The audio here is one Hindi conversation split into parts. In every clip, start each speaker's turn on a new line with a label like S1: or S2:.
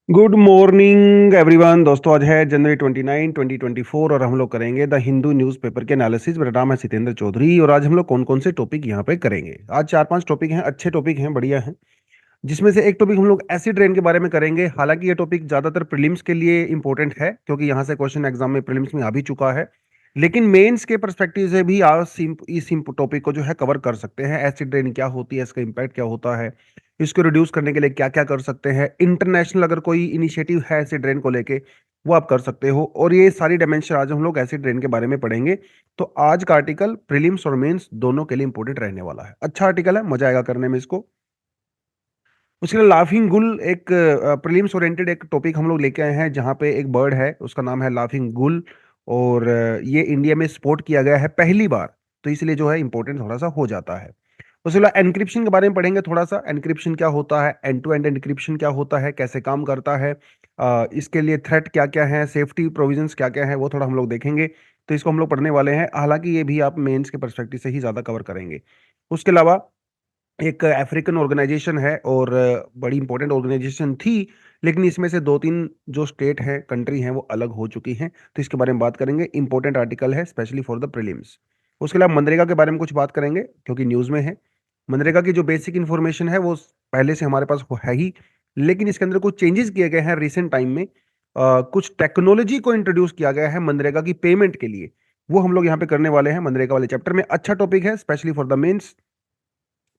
S1: Good morning everyone. दोस्तों आज है जनवरी 29 2024 और हम लोग करेंगे द हिंदू न्यूज़पेपर के एनालिसिस। मेरा नाम है सितेंद्र चौधरी और आज हम लोग कौन कौन से टॉपिक यहाँ पे करेंगे। आज चार पांच टॉपिक हैं, अच्छे टॉपिक हैं, बढ़िया हैं। जिसमें से एक टॉपिक हम लोग एसिड रेन के बारे में करेंगे। हालांकि ये टॉपिक ज्यादातर प्रीलिम्स के लिए इंपॉर्टेंट है क्योंकि यहाँ से क्वेश्चन एग्जाम में प्रीलिम्स में आ भी चुका है, लेकिन मेंस के परस्पेक्टिव से भी आज इस टॉपिक को जो है कवर कर सकते हैं। एसिड रेन क्या होती है, इसका इम्पैक्ट क्या होता है, इसको रिड्यूस करने के लिए क्या क्या कर सकते हैं। इंटरनेशनल अगर कोई इनिशिएटिव है एसिड रेन को लेके वो आप कर सकते हो, और ये सारी डायमेंशन आज हम लोग एसिड रेन के बारे में पढ़ेंगे। तो आज का आर्टिकल प्रीलिम्स और मेंस दोनों के लिए इंपॉर्टेंट रहने वाला है। अच्छा आर्टिकल है, मजा आएगा करने में इसको। उसके लिए लाफिंग गुल एक प्रीलिम्स ओरिएंटेड एक टॉपिक हम लोग लेके आए हैं, जहाँ पे एक बर्ड है, उसका नाम है लाफिंग गुल। और ये इंडिया में स्पॉट किया गया है पहली बार, तो इसलिए जो है इंपॉर्टेंट थोड़ा सा हो जाता है। उसके बाद एनक्रिप्शन के बारे में पढ़ेंगे थोड़ा सा। एनक्रिप्शन क्या होता है, एंड टू एंड एनक्रिप्शन क्या होता है, कैसे काम करता है, इसके लिए थ्रेट क्या क्या है, सेफ्टी प्रोविजंस क्या क्या है, वो थोड़ा हम लोग देखेंगे। तो इसको हम लोग पढ़ने वाले हैं। हालांकि ये भी आप मेंस के पर्सपेक्टिव से ही ज्यादा कवर करेंगे। उसके अलावा एक अफ्रीकन ऑर्गेनाइजेशन है और बड़ी इंपॉर्टेंट ऑर्गेनाइजेशन थी, लेकिन इसमें से दो तीन जो स्टेट हैं, कंट्री हैं, वो अलग हो चुकी हैं। तो इसके बारे में बात करेंगे। इंपॉर्टेंट आर्टिकल है स्पेशली फॉर द प्रीलिम्स। उसके अलावा मनरेगा के बारे में कुछ बात करेंगे क्योंकि न्यूज़ में है। मनरेगा की जो बेसिक इन्फॉर्मेशन है वो पहले से हमारे पास है ही, लेकिन इसके अंदर कुछ चेंजेस किए गए हैं रिसेंट टाइम में। कुछ टेक्नोलॉजी को इंट्रोड्यूस किया गया है मनरेगा की पेमेंट के लिए, वो हम लोग यहाँ पे करने वाले हैं मनरेगा वाले चैप्टर में। अच्छा टॉपिक है स्पेशली फॉर द मेंस।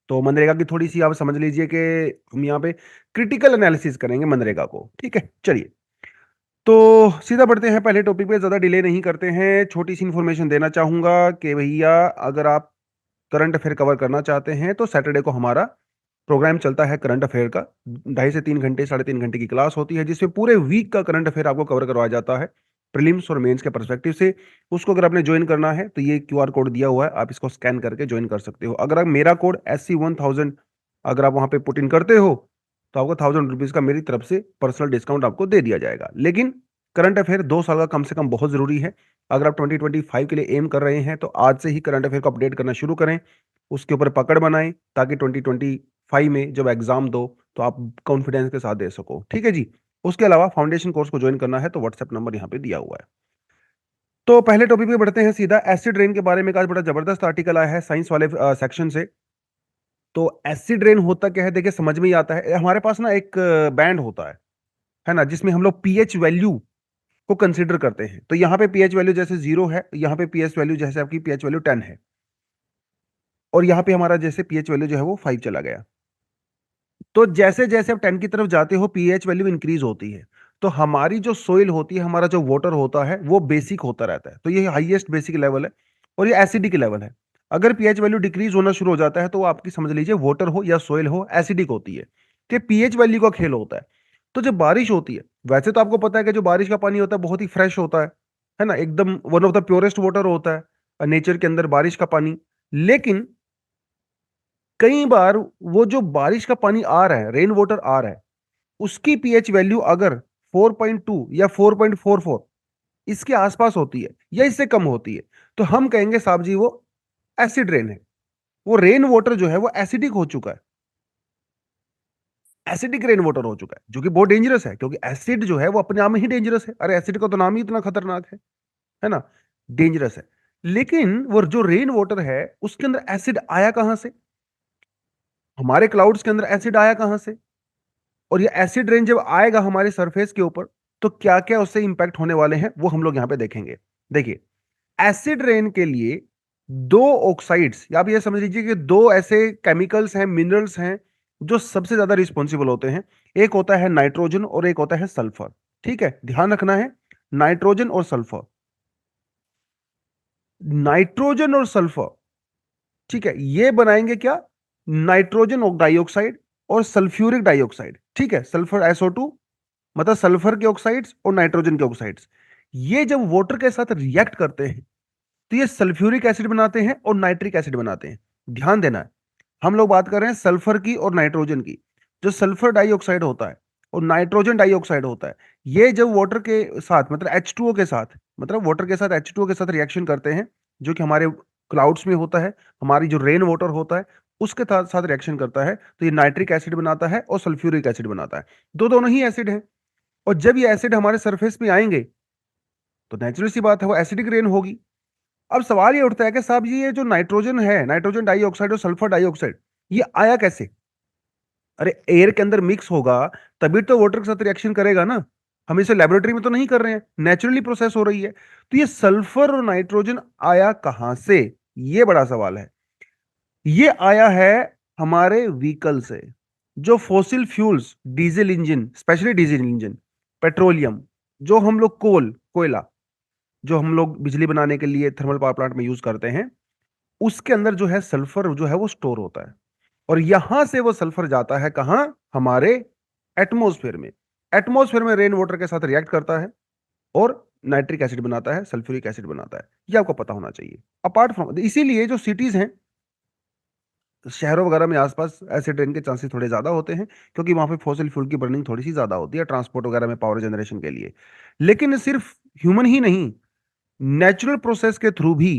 S1: तो मनरेगा की थोड़ी सी आप समझ लीजिए कि हम यहाँ पे क्रिटिकल एनालिसिस करेंगे मनरेगा को। ठीक है, चलिए तो सीधा बढ़ते हैं पहले टॉपिक पे, ज्यादा डिले नहीं करते हैं। छोटी सी इंफॉर्मेशन देना चाहूंगा कि भैया अगर आप करंट अफेयर कवर करना चाहते हैं तो सैटरडे को हमारा प्रोग्राम चलता है करंट अफेयर का। 2.5 से 3 घंटे, 3.5 घंटे की क्लास होती है, जिसमें पूरे वीक का करंट अफेयर आपको कवर करवाया जाता है प्रीलिम्स और मेंस के पर्सपेक्टिव से। उसको अगर आपने ज्वाइन करना है तो ये क्यूआर कोड दिया हुआ है, आप इसको स्कैन करके ज्वाइन कर सकते हो। अगर आप मेरा कोड SC1000 अगर आप वहां पे पुट इन करते हो तो आपको 1000 रुपीज का मेरी तरफ से पर्सनल डिस्काउंट आपको दे दिया जाएगा। लेकिन करंट अफेयर 2 साल का कम से कम बहुत जरूरी है। अगर आप 2025 के लिए एम कर रहे हैं तो आज से ही करंट अफेयर को अपडेट करना शुरू करें, उसके ऊपर पकड़ बनाएं, ताकि 2025 में जब एग्जाम दो तो आप कॉन्फिडेंस के साथ दे सको। ठीक है जी। उसके अलावा फाउंडेशन कोर्स को ज्वाइन करना है तो व्हाट्सएप नंबर यहाँ पे दिया हुआ है। तो पहले टॉपिक पे बढ़ते हैं सीधा। एसिड रेन के बारे में आज बड़ा जबरदस्त आर्टिकल आया है साइंस वाले सेक्शन से। तो एसिड रेन होता क्या है, देखिए समझ में ही आता है। हमारे पास ना एक बैंड होता है ना, जिसमें हम लोग पीएच वैल्यू को कंसीडर करते हैं। तो यहाँ पे पीएच वैल्यू जैसे 0 है, यहाँ पे पीएच वैल्यू जैसे आपकी पीएच वैल्यू 10 है, और यहाँ पे हमारा जैसे पीएच वैल्यू जो है वो 5 चला गया। तो जैसे जैसे आप 10 की तरफ जाते हो पीएच वैल्यू इंक्रीज होती है। तो हमारी जो सोइल होती है, हमारा जो वाटर होता है, वो बेसिक होता रहता है। तो ये हाईएस्ट बेसिक लेवल है और ये एसिडिक लेवल है। अगर पीएच वैल्यू डिक्रीज होना शुरू हो जाता है तो वो आपकी समझ लीजिए वाटर हो या सोइल हो, एसिडिक होती है। तो पीएच वैल्यू का खेल होता है। तो जब बारिश होती है, वैसे तो आपको पता है कि जो बारिश का पानी होता है बहुत ही फ्रेश होता है ना, एकदम one of the purest water होता है नेचर के अंदर बारिश का पानी। लेकिन कई बार वो जो बारिश का पानी आ रहा है, रेन वाटर आ रहा है, उसकी पीएच वैल्यू अगर 4.2 या 4.44 इसके आसपास होती है या इससे कम होती है, तो हम कहेंगे साहब जी वो एसिड रेन है। वो रेन वाटर जो है वो एसिडिक हो चुका है, एसिडिक रेन वाटर हो चुका है, जो कि बहुत डेंजरस है क्योंकि एसिड जो है वो अपने आप में ही डेंजरस है। अरे एसिड का तो नाम ही इतना खतरनाक है ना, डेंजरस है। लेकिन वो जो रेन वाटर है उसके अंदर एसिड आया कहां से, हमारे क्लाउड्स के अंदर एसिड आया कहां से, और ये एसिड रेन जब आएगा हमारे सरफेस के ऊपर तो क्या क्या उससे इंपैक्ट होने वाले हैं वो हम लोग यहां पे देखेंगे। देखिए, एसिड रेन के लिए दो ऑक्साइड्स, या आप ये समझ लीजिए कि दो ऐसे केमिकल्स हैं, मिनरल्स हैं, जो सबसे ज्यादा रिस्पॉन्सिबल होते हैं। एक होता है नाइट्रोजन और एक होता है सल्फर। ठीक है, ध्यान रखना है, नाइट्रोजन और सल्फर। नाइट्रोजन और सल्फर, ठीक है, ये बनाएंगे क्या, नाइट्रोजन डाइऑक्साइड और सल्फ्यूरिक डाइऑक्साइड। ठीक है, सल्फर SO2 मतलब सल्फर के ऑक्साइड्स और नाइट्रोजन के ऑक्साइड्स, ये जब वाटर के साथ रिएक्ट करते हैं तो ये सल्फ्यूरिक एसिड बनाते हैं और नाइट्रिक एसिड बनाते हैं। ध्यान देना है, हम लोग बात कर रहे हैं सल्फर की और नाइट्रोजन की। जो सल्फर डाइऑक्साइड होता है और नाइट्रोजन डाइऑक्साइड होता है, ये जब वाटर के साथ मतलब H2O के साथ, मतलब वाटर के साथ H2O के साथ रिएक्शन करते हैं, जो कि हमारे क्लाउड्स में होता है, हमारी जो रेन वाटर होता है उसके साथ साथ रिएक्शन करता है, तो ये नाइट्रिक एसिड बनाता है और सल्फ्यूरिक एसिड बनाता है। दो दोनों ही एसिड है। और जब ये एसिड हमारे सरफेस पे आएंगे तो नेचुरल सी बात है वो एसिडिक रेन होगी। अब सवाल ये उठता है कि साहब ये जो नाइट्रोजन है, नाइट्रोजन डाइऑक्साइड और सल्फर डाइऑक्साइड, ये आया कैसे? अरे एयर के अंदर मिक्स होगा तभी तो वाटर के साथ रिएक्शन करेगा ना। हम इसे लेबोरेटरी में तो नहीं कर रहे हैं, नेचुरली प्रोसेस हो रही है। तो ये सल्फर और नाइट्रोजन आया कहां से, ये बड़ा सवाल है। ये आया है हमारे व्हीकल से। जो fossil fuels, diesel engine, specially diesel engine, petroleum, जो हम लोग कोयला, जो हम लोग बिजली बनाने के लिए थर्मल पावर प्लांट में यूज करते हैं, उसके अंदर जो है सल्फर जो है वो स्टोर होता है। और यहां से वो सल्फर जाता है कहां? हमारे एटमॉस्फेयर में। एटमॉस्फेयर में रेन वाटर के साथ रिएक्ट करता है और नाइट्रिक एसिड बनाता है, सल्फ्यूरिक एसिड बनाता है। ये आपको पता होना चाहिए। अपार्ट फ्रॉम, इसीलिए जो सिटीज हैं, शहरों वगैरह में आसपास एसिड रेन के चांसेस थोड़े ज्यादा होते हैं, क्योंकि वहां पे फॉसिल फ्यूल की बर्निंग थोड़ी सी ज्यादा होती है ट्रांसपोर्ट वगैरह में, पावर जनरेशन के लिए। लेकिन सिर्फ ह्यूमन ही नहीं, नेचुरल प्रोसेस के थ्रू भी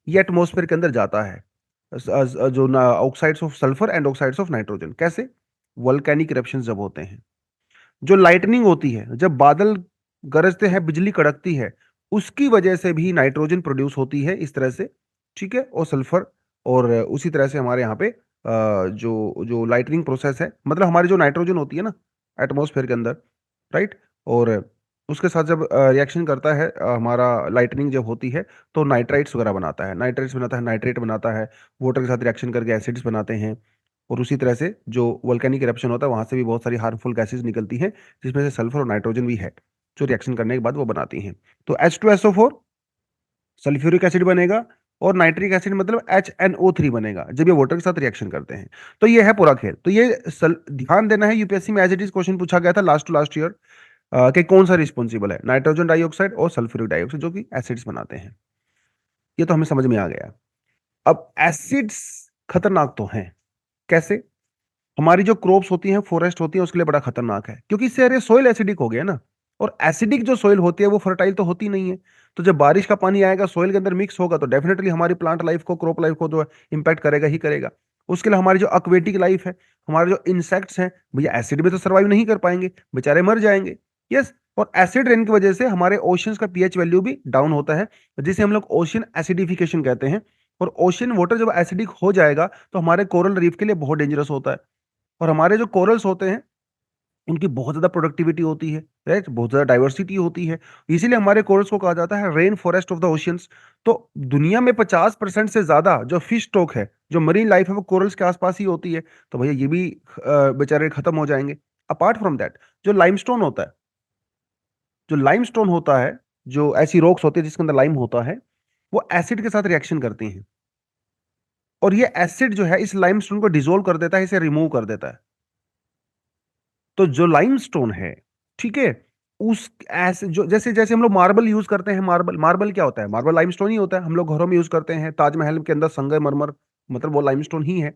S1: ये एटमॉस्फेयर के अंदर जाता है। जो oxides of sulphur and oxides of nitrogen. कैसे? वोल्केनिक इरप्शन जब होते हैं, जो लाइटनिंग होती है, जब बादल गरजते हैं, बिजली कड़कती है, उसकी वजह से भी नाइट्रोजन प्रोड्यूस होती है इस तरह से। ठीक है, और सल्फर। और उसी तरह से हमारे यहाँ पे जो जो लाइटनिंग प्रोसेस है, मतलब हमारी जो नाइट्रोजन होती है ना एटमॉस्फेयर के अंदर, राइट, और उसके साथ जब रिएक्शन करता है हमारा, लाइटनिंग जब होती है, तो नाइट्राइट्स वगैरह बनाता है, नाइट्राइट्स बनाता है, नाइट्रेट बनाता है, वाटर के साथ रिएक्शन करके एसिड्स बनाते हैं। और उसी तरह से जो वोल्केनिक इरप्शन होता है वहां से भी बहुत सारी हार्मफुल गैसेज निकलती हैं, जिसमें से सल्फर और नाइट्रोजन भी है, जो रिएक्शन करने के बाद वो बनाती हैं। तो H2SO4 सल्फ्यूरिक एसिड बनेगा, और नाइट्रिक एसिड मतलब HNO3 बनेगा जब ये वाटर के साथ रिएक्शन करते हैं। तो ये है पूरा खेल। तो ये ध्यान देना है, यूपीएससी में एज इट इज क्वेश्चन पूछा गया था लास्ट टू लास्ट ईयर, कि कौन सा रिस्पॉन्सिबल है, नाइट्रोजन डाइऑक्साइड और सल्फ्यूरिक डाइऑक्साइड, जो कि एसिड्स बनाते हैं। ये तो हमें समझ में आ गया। अब एसिड्स खतरनाक तो हैं। कैसे? हमारी जो क्रॉप्स होती हैं, फॉरेस्ट होती है, उसके लिए बड़ा खतरनाक है, क्योंकि इससे अरे सोइल एसिडिक हो गया ना। और एसिडिक जो सोइल होती है वो फर्टाइल तो होती नहीं है। तो जब बारिश का पानी आएगा, सोइल के अंदर मिक्स होगा, तो डेफिनेटली हमारी प्लांट लाइफ को, क्रॉप लाइफ को तो इम्पैक्ट करेगा ही करेगा। उसके लिए हमारी जो एक्वेटिक लाइफ है, हमारे जो इंसेक्ट्स हैं, भैया एसिड में तो सर्वाइव नहीं कर पाएंगे, बेचारे मर जाएंगे। यस। और एसिड रेन की वजह से हमारे ओशंस का पीएच वैल्यू भी डाउन होता है, जिसे हम लोग ओशन एसिडिफिकेशन कहते हैं। और ओशन वाटर जब एसिडिक हो जाएगा तो हमारे कोरल रीफ के लिए बहुत डेंजरस होता है। और हमारे जो कोरल्स होते हैं, उनकी बहुत ज्यादा प्रोडक्टिविटी होती है, राइट, बहुत ज्यादा डाइवर्सिटी होती है। इसीलिए हमारे कोरल्स को कहा जाता है rain forest of the oceans. तो दुनिया में 50% से ज्यादा जो फिश स्टॉक है, जो मरीन लाइफ है, वो कोरल्स के आसपास ही होती है। तो भैया ये भी बेचारे खत्म हो जाएंगे। अपार्ट फ्रॉम दैट, जो लाइमस्टोन होता है, जो लाइमस्टोन होता है, जो ऐसी रॉक्स होती है जिसके अंदर लाइम होता है, वो एसिड के साथ रिएक्शन करती हैं। और ये एसिड जो है इस लाइमस्टोन को डिसोल्व कर देता है, इसे रिमूव कर देता है। तो जो लाइमस्टोन है, ठीक है, उस ऐसे जो, जैसे जैसे हम लोग मार्बल यूज करते हैं, मार्बल मार्बल क्या होता है? मार्बल लाइमस्टोन ही होता है, हम लोग घरों में यूज करते हैं, ताजमहल के अंदर संगमरमर, मतलब वो लाइमस्टोन ही है।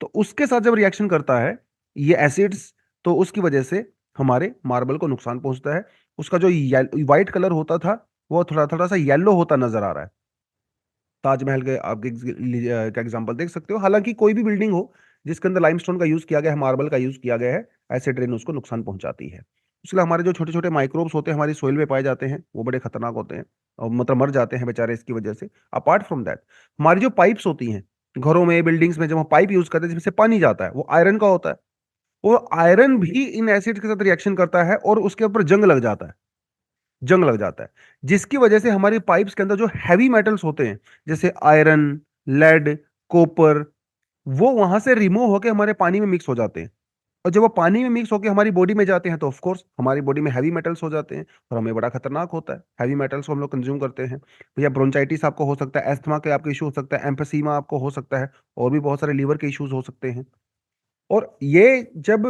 S1: तो उसके साथ जब रिएक्शन करता है ये एसिड्स, तो उसकी वजह से हमारे मार्बल को नुकसान पहुंचता है। उसका जो व्हाइट कलर होता था, वो थोड़ा थोड़ा सा येलो होता नजर आ रहा है। ताजमहल के आप का एग्जांपल देख सकते हो। हालांकि कोई भी बिल्डिंग हो जिसके अंदर लाइमस्टोन का यूज किया गया है, मार्बल का यूज किया गया है, एसिड रेन उसको नुकसान पहुंचाती है। इसलिए हमारे जो छोटे छोटे माइक्रोब्स होते हैं हमारी सोइल में पाए जाते हैं, वो बड़े खतरनाक होते हैं, और मतलब मर जाते हैं बेचारे इसकी वजह से। अपार्ट फ्रॉम दैट, हमारी जो पाइप्स होती हैं घरों में, बिल्डिंग्स में, जब हम पाइप यूज करते हैं जिसमें से पानी जाता है, वो आयरन का होता है। वो आयरन भी इन एसिड के साथ रिएक्शन करता है और उसके ऊपर जंग लग जाता है, जंग लग जाता है, जिसकी वजह से हमारी पाइप्स के अंदर जो हैवी मेटल्स होते हैं, जैसे आयरन, लेड, कॉपर, वो वहां से रिमूव होकर हमारे पानी में मिक्स हो जाते हैं। और जब वो पानी में मिक्स होकर हमारी बॉडी में जाते हैं, तो ऑफ कोर्स हमारी बॉडी में हैवी मेटल्स हो जाते हैं, और हमें बड़ा खतरनाक होता है। हैवी मेटल्स को हम लोग कंज्यूम करते हैं, भैया ब्रोंचाइटिस आपको हो सकता है, एस्थमा के आपके इशू हो सकता है, एम्फेसीमा आपको हो सकता है, और भी बहुत सारे लीवर के इश्यूज हो सकते हैं। और ये जब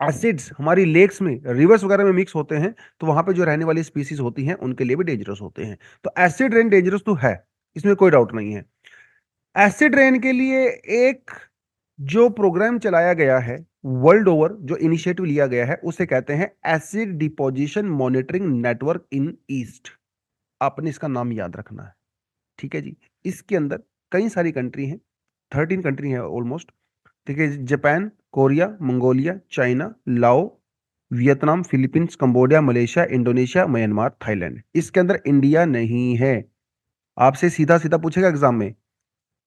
S1: एसिड्स हमारी लेक्स में, रिवर्स वगैरह में मिक्स होते हैं, तो वहां पे जो रहने वाली स्पीसीज होती हैं उनके लिए भी डेंजरस होते हैं। तो एसिड रेन डेंजरस तो है, इसमें कोई डाउट नहीं है। एसिड रेन के लिए एक जो प्रोग्राम चलाया गया है वर्ल्ड ओवर, जो इनिशिएटिव लिया गया है, उसे कहते हैं एसिड डिपोजिशन मॉनिटरिंग नेटवर्क इन ईस्ट। आपने इसका नाम याद रखना है, ठीक है जी। इसके अंदर कई सारी कंट्री हैं, 13 कंट्री है ऑलमोस्ट। ठीक है, जापान, कोरिया, मंगोलिया, चाइना, लाओ, Vietnam, Philippines, Cambodia, Malaysia, Indonesia, Myanmar, Thailand. इसके अंदर इंडिया नहीं है। आपसे सीधा सीधा पूछेगा एग्जाम में,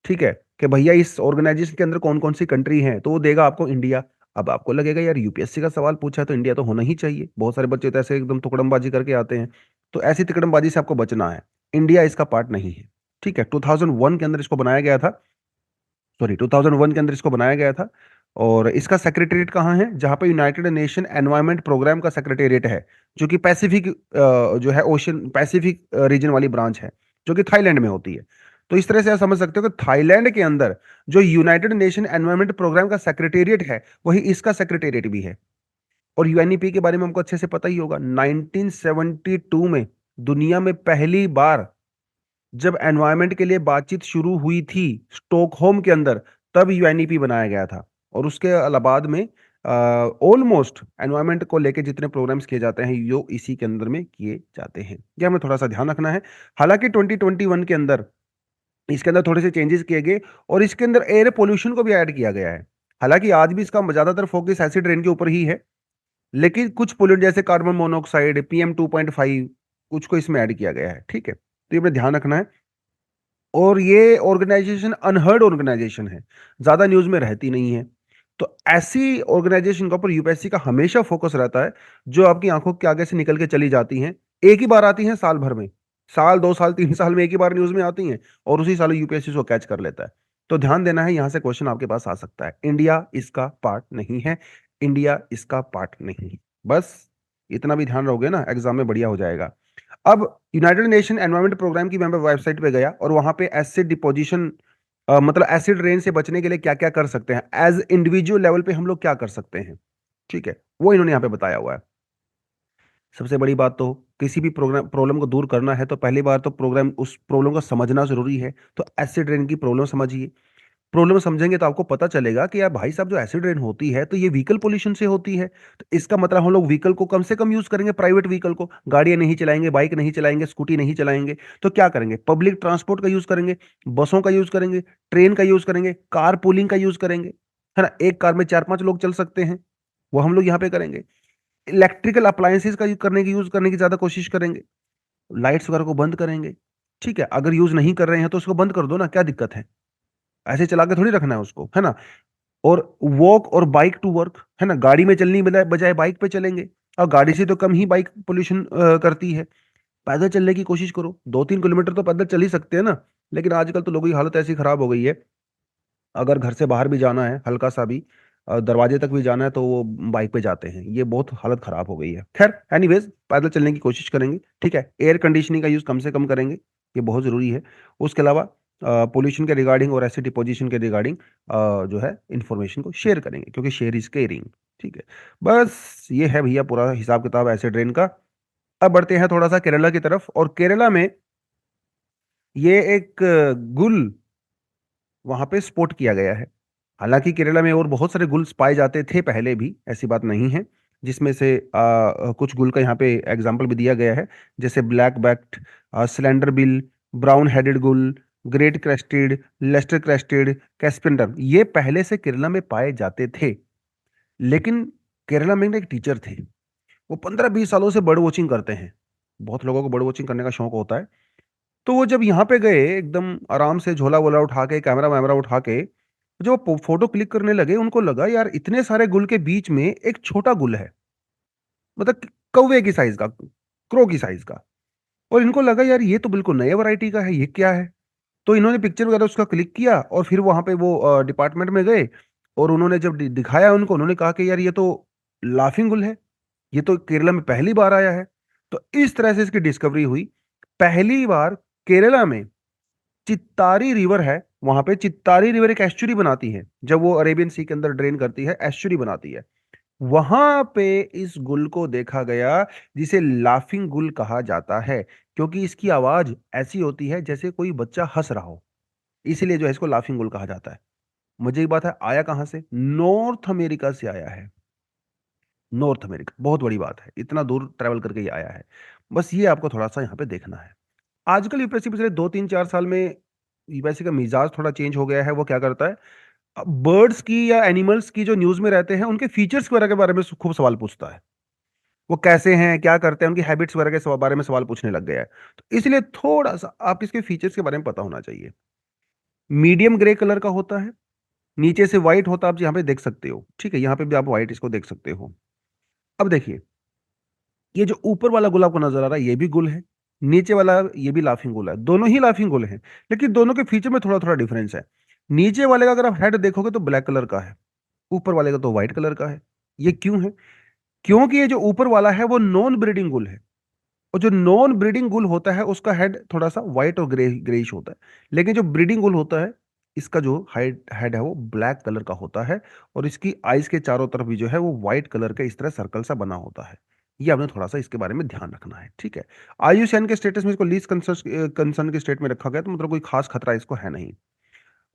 S1: ठीक है, कि भैया इस ऑर्गेनाइजेशन के अंदर कौन कौन सी कंट्री है, तो वो देगा आपको इंडिया। अब आपको लगेगा यार यूपीएससी का सवाल पूछा है तो इंडिया तो होना ही चाहिए। बहुत सारे बच्चे तो ऐसे एकदम तुकड़मबाजी करके आते हैं, तो ऐसी तिकड़मबाजी से आपको बचना है। इंडिया इसका पार्ट नहीं है, ठीक है। 2001 के अंदर इसको बनाया गया था, सॉरी 2001 के अंदर इसको बनाया गया था। और इसका सेक्रेटेरिएट कहाँ है? जहाँ पे यूनाइटेड नेशन एनवायरमेंट प्रोग्राम का सेक्रेटेरिएट है, जो कि पैसिफिक जो है ओशन पैसिफिक रीजन वाली ब्रांच है, जो कि थाईलैंड में होती है। तो इस तरह से आप समझ सकते हो कि थाईलैंड के अंदर जो यूनाइटेड नेशन एनवायरमेंट प्रोग्राम का सेक्रेटेरिएट है, वही इसका सेक्रेटेरिएट भी है। और यूएनईपी के बारे में हमको अच्छे से पता ही होगा, 1972 में दुनिया में पहली बार जब एनवायरनमेंट के लिए बातचीत शुरू हुई थी स्टॉकहोम के अंदर, तब यूएनईपी बनाया गया था। और उसके अलाबाद में ऑलमोस्ट एनवायरनमेंट को लेके जितने प्रोग्राम्स किए जाते हैं यो इसी के अंदर में किए जाते हैं। ये हमें थोड़ा सा ध्यान रखना है। हालांकि 2021 के अंदर इसके अंदर थोड़े से चेंजेस किए गए और इसके अंदर एयर पोल्यूशन को भी ऐड किया गया है। हालांकि आज भी इसका ज्यादातर फोकस एसिड रेन के ऊपर ही है, लेकिन कुछ पोल्यूट जैसे कार्बन मोनोऑक्साइड, PM2.5, कुछ को इसमें ऐड किया गया है, ठीक है। तो ये हमें ध्यान रखना है। और ये ऑर्गेनाइजेशन अनहर्ड ऑर्गेनाइजेशन है, ज्यादा न्यूज में रहती नहीं है। तो ऐसी ऑर्गेनाइजेशन के ऊपर यूपीएससी का हमेशा फोकस रहता है, जो आपकी आंखों के आगे से निकल के चली जाती हैं। एक ही बार आती हैं साल भर में, साल 2 साल 3 साल में एक ही बार न्यूज में आती हैं, और उसी साल यूपीएससी उसको कैच कर लेता है। तो ध्यान देना है, यहां से क्वेश्चन आपके पास आ सकता है। इंडिया इसका पार्ट नहीं है, इंडिया इसका पार्ट नहीं है। बस इतना भी ध्यान रखोगे ना, एग्जाम में बढ़िया हो जाएगा। अब यूनाइटेड नेशन एनवायरमेंट प्रोग्राम की मैं वेबसाइट पे गया और वहां पे एसिड डिपोजिशन, मतलब एसिड रेन से बचने के लिए क्या क्या कर सकते हैं, एज इंडिविजुअल लेवल पे हम लोग क्या कर सकते हैं, ठीक है, वो इन्होंने यहाँ पे बताया हुआ है। सबसे बड़ी बात, तो किसी भी प्रोग्राम प्रॉब्लम को दूर करना है तो पहली बार तो प्रोग्राम उस प्रॉब्लम को समझना जरूरी है। तो एसिड रेन की प्रॉब्लम समझिए। प्रॉब्लम समझेंगे तो आपको पता चलेगा कि यार भाई साहब, जो एसिड रेन होती है तो ये व्हीकल पोल्यूशन से होती है। तो इसका मतलब हम लोग व्हीकल को कम से कम यूज करेंगे, प्राइवेट व्हीकल को, गाड़ियां नहीं चलाएंगे, बाइक नहीं चलाएंगे, स्कूटी नहीं चलाएंगे। तो क्या करेंगे? पब्लिक ट्रांसपोर्ट का यूज करेंगे, बसों का यूज करेंगे, ट्रेन का यूज करेंगे, कार पूलिंग का यूज करेंगे, है ना। एक कार में 4-5 लोग चल सकते हैं, वो हम लोग यहाँ पे करेंगे। इलेक्ट्रिकल अप्लायंसेस का यूज करने की ज्यादा कोशिश करेंगे। लाइट्स वगैरह को बंद करेंगे, ठीक है। अगर यूज नहीं कर रहे हैं तो उसको बंद कर दो ना, क्या दिक्कत है? ऐसे चला के थोड़ी रखना है उसको, है ना। और वॉक और बाइक टू वर्क, है ना, गाड़ी में चलने बजाय बजाय बाइक पे चलेंगे। और गाड़ी से तो कम ही बाइक पोल्यूशन करती है। पैदल चलने की कोशिश करो, 2-3 किलोमीटर तो पैदल चल ही सकते हैं ना। लेकिन आजकल तो लोगों की हालत ऐसी खराब हो गई है, अगर घर से बाहर भी जाना है हल्का सा भी, दरवाजे तक भी जाना है, तो वो बाइक पे जाते हैं। ये बहुत हालत खराब हो गई है। खैर एनीवेज, पैदल चलने की कोशिश करेंगे, ठीक है। एयर कंडीशनिंग का यूज कम से कम करेंगे, ये बहुत जरूरी है। उसके अलावा पोल्यूशन के रिगार्डिंग और एसिड डिपोजिशन के रिगार्डिंग जो है इंफॉर्मेशन को शेयर करेंगे, क्योंकि शेयर इज केयरिंग, ठीक है। बस ये है भैया पूरा हिसाब किताब एसिड रेन का। अब बढ़ते हैं थोड़ा सा केरला की तरफ। और केरला में ये एक गुल वहां पे स्पॉट किया गया है। हालांकि केरला में और बहुत सारे गुल्स पाए जाते थे पहले भी, ऐसी बात नहीं है, जिसमें से कुछ गुल का यहाँ पे एग्जाम्पल भी दिया गया है, जैसे black backed, slender bill, brown headed गुल, ग्रेट क्रेस्टेड, लेस्टर क्रेस्टेड, कैस्पेंडर, ये पहले से केरला में पाए जाते थे। लेकिन केरला में एक टीचर थे, वो 15-20 सालों से बर्ड वॉचिंग करते हैं। बहुत लोगों को बर्ड वॉचिंग करने का शौक होता है। तो वो जब यहाँ पे गए, एकदम आराम से झोला वोला उठा के, कैमरा वैमरा उठा के, जो फोटो क्लिक करने लगे, उनको लगा यार इतने सारे गुल के बीच में एक छोटा गुल है, मतलब कौवे की साइज का, क्रो की साइज का। और इनको लगा यार ये तो बिल्कुल नए वैरायटी का है, ये क्या है? तो इन्होंने पिक्चर वगैरह उसका क्लिक किया और फिर वहां पे वो डिपार्टमेंट में गए। और उन्होंने जब दिखाया उनको, उन्होंने कहा कि यार ये तो लाफिंग गुल है, ये तो केरला में पहली बार आया है। तो इस तरह से इसकी डिस्कवरी हुई। पहली बार केरला में चित्तारी रिवर है, वहां पे चित्तारी रिवर एक एस्चुरी बनाती है, जब वो अरेबियन सी के अंदर ड्रेन करती है, एस्चुरी बनाती है। वहां पे इस गुल को देखा गया, जिसे लाफिंग गुल कहा जाता है, क्योंकि इसकी आवाज ऐसी होती है जैसे कोई बच्चा हंस रहा हो, इसीलिए जो है इसको लाफिंग गुल कहा जाता है। मुझे एक बात है, आया कहां से? नॉर्थ अमेरिका से आया है। नॉर्थ अमेरिका, बहुत बड़ी बात है, इतना दूर ट्रेवल करके ये आया है। बस ये आपको थोड़ा सा यहाँ पे देखना है। आजकल यूपीएससी पिछले 2-3-4 साल में यूपीएससी का मिजाज थोड़ा चेंज हो गया है। वो क्या करता है, बर्ड्स की या एनिमल्स की जो न्यूज में रहते हैं, उनके फीचर्स वगैरह के बारे में खूब सवाल पूछता है। वो कैसे हैं, क्या करते हैं, उनकी हैबिट्स वगैरह के बारे में सवाल पूछने लग गया है। तो इसलिए थोड़ा सा आप इसके फीचर्स के बारे में पता होना चाहिए। मीडियम ग्रे कलर का होता है, नीचे से व्हाइट होता है, आप यहाँ पे देख सकते हो, ठीक है, यहाँ पे भी आप व्हाइट इसको देख सकते हो। अब देखिए, ये जो ऊपर वाला गुलाब को नजर आ रहा है ये भी गुल है, नीचे वाला ये भी लाफिंग गुल है, दोनों ही लाफिंग गुल हैं, लेकिन दोनों के फीचर में थोड़ा थोड़ा डिफरेंस है। नीचे वाले का अगर आप हेड देखोगे तो ब्लैक कलर का है, ऊपर वाले का तो व्हाइट कलर का है। ये क्यों है? क्योंकि ये जो ऊपर वाला है वो नॉन ब्रीडिंग गुल है, और जो नॉन ब्रीडिंग गुल होता है उसका हेड थोड़ा सा व्हाइट और ग्रेइश होता है, लेकिन जो ब्रीडिंग गुल होता है इसका जो हेड हेड है वो ब्लैक कलर का होता है, और इसकी आइज के चारों तरफ भी जो है वो व्हाइट कलर का इस तरह सर्कल सा बना होता है। ये आपने थोड़ा सा इसके बारे में ध्यान रखना है, ठीक है। आईयूसीएन के स्टेटस में इसको लीस्ट कंसर्न के स्टेट में रखा गया, तो मतलब कोई खास खतरा इसको है नहीं।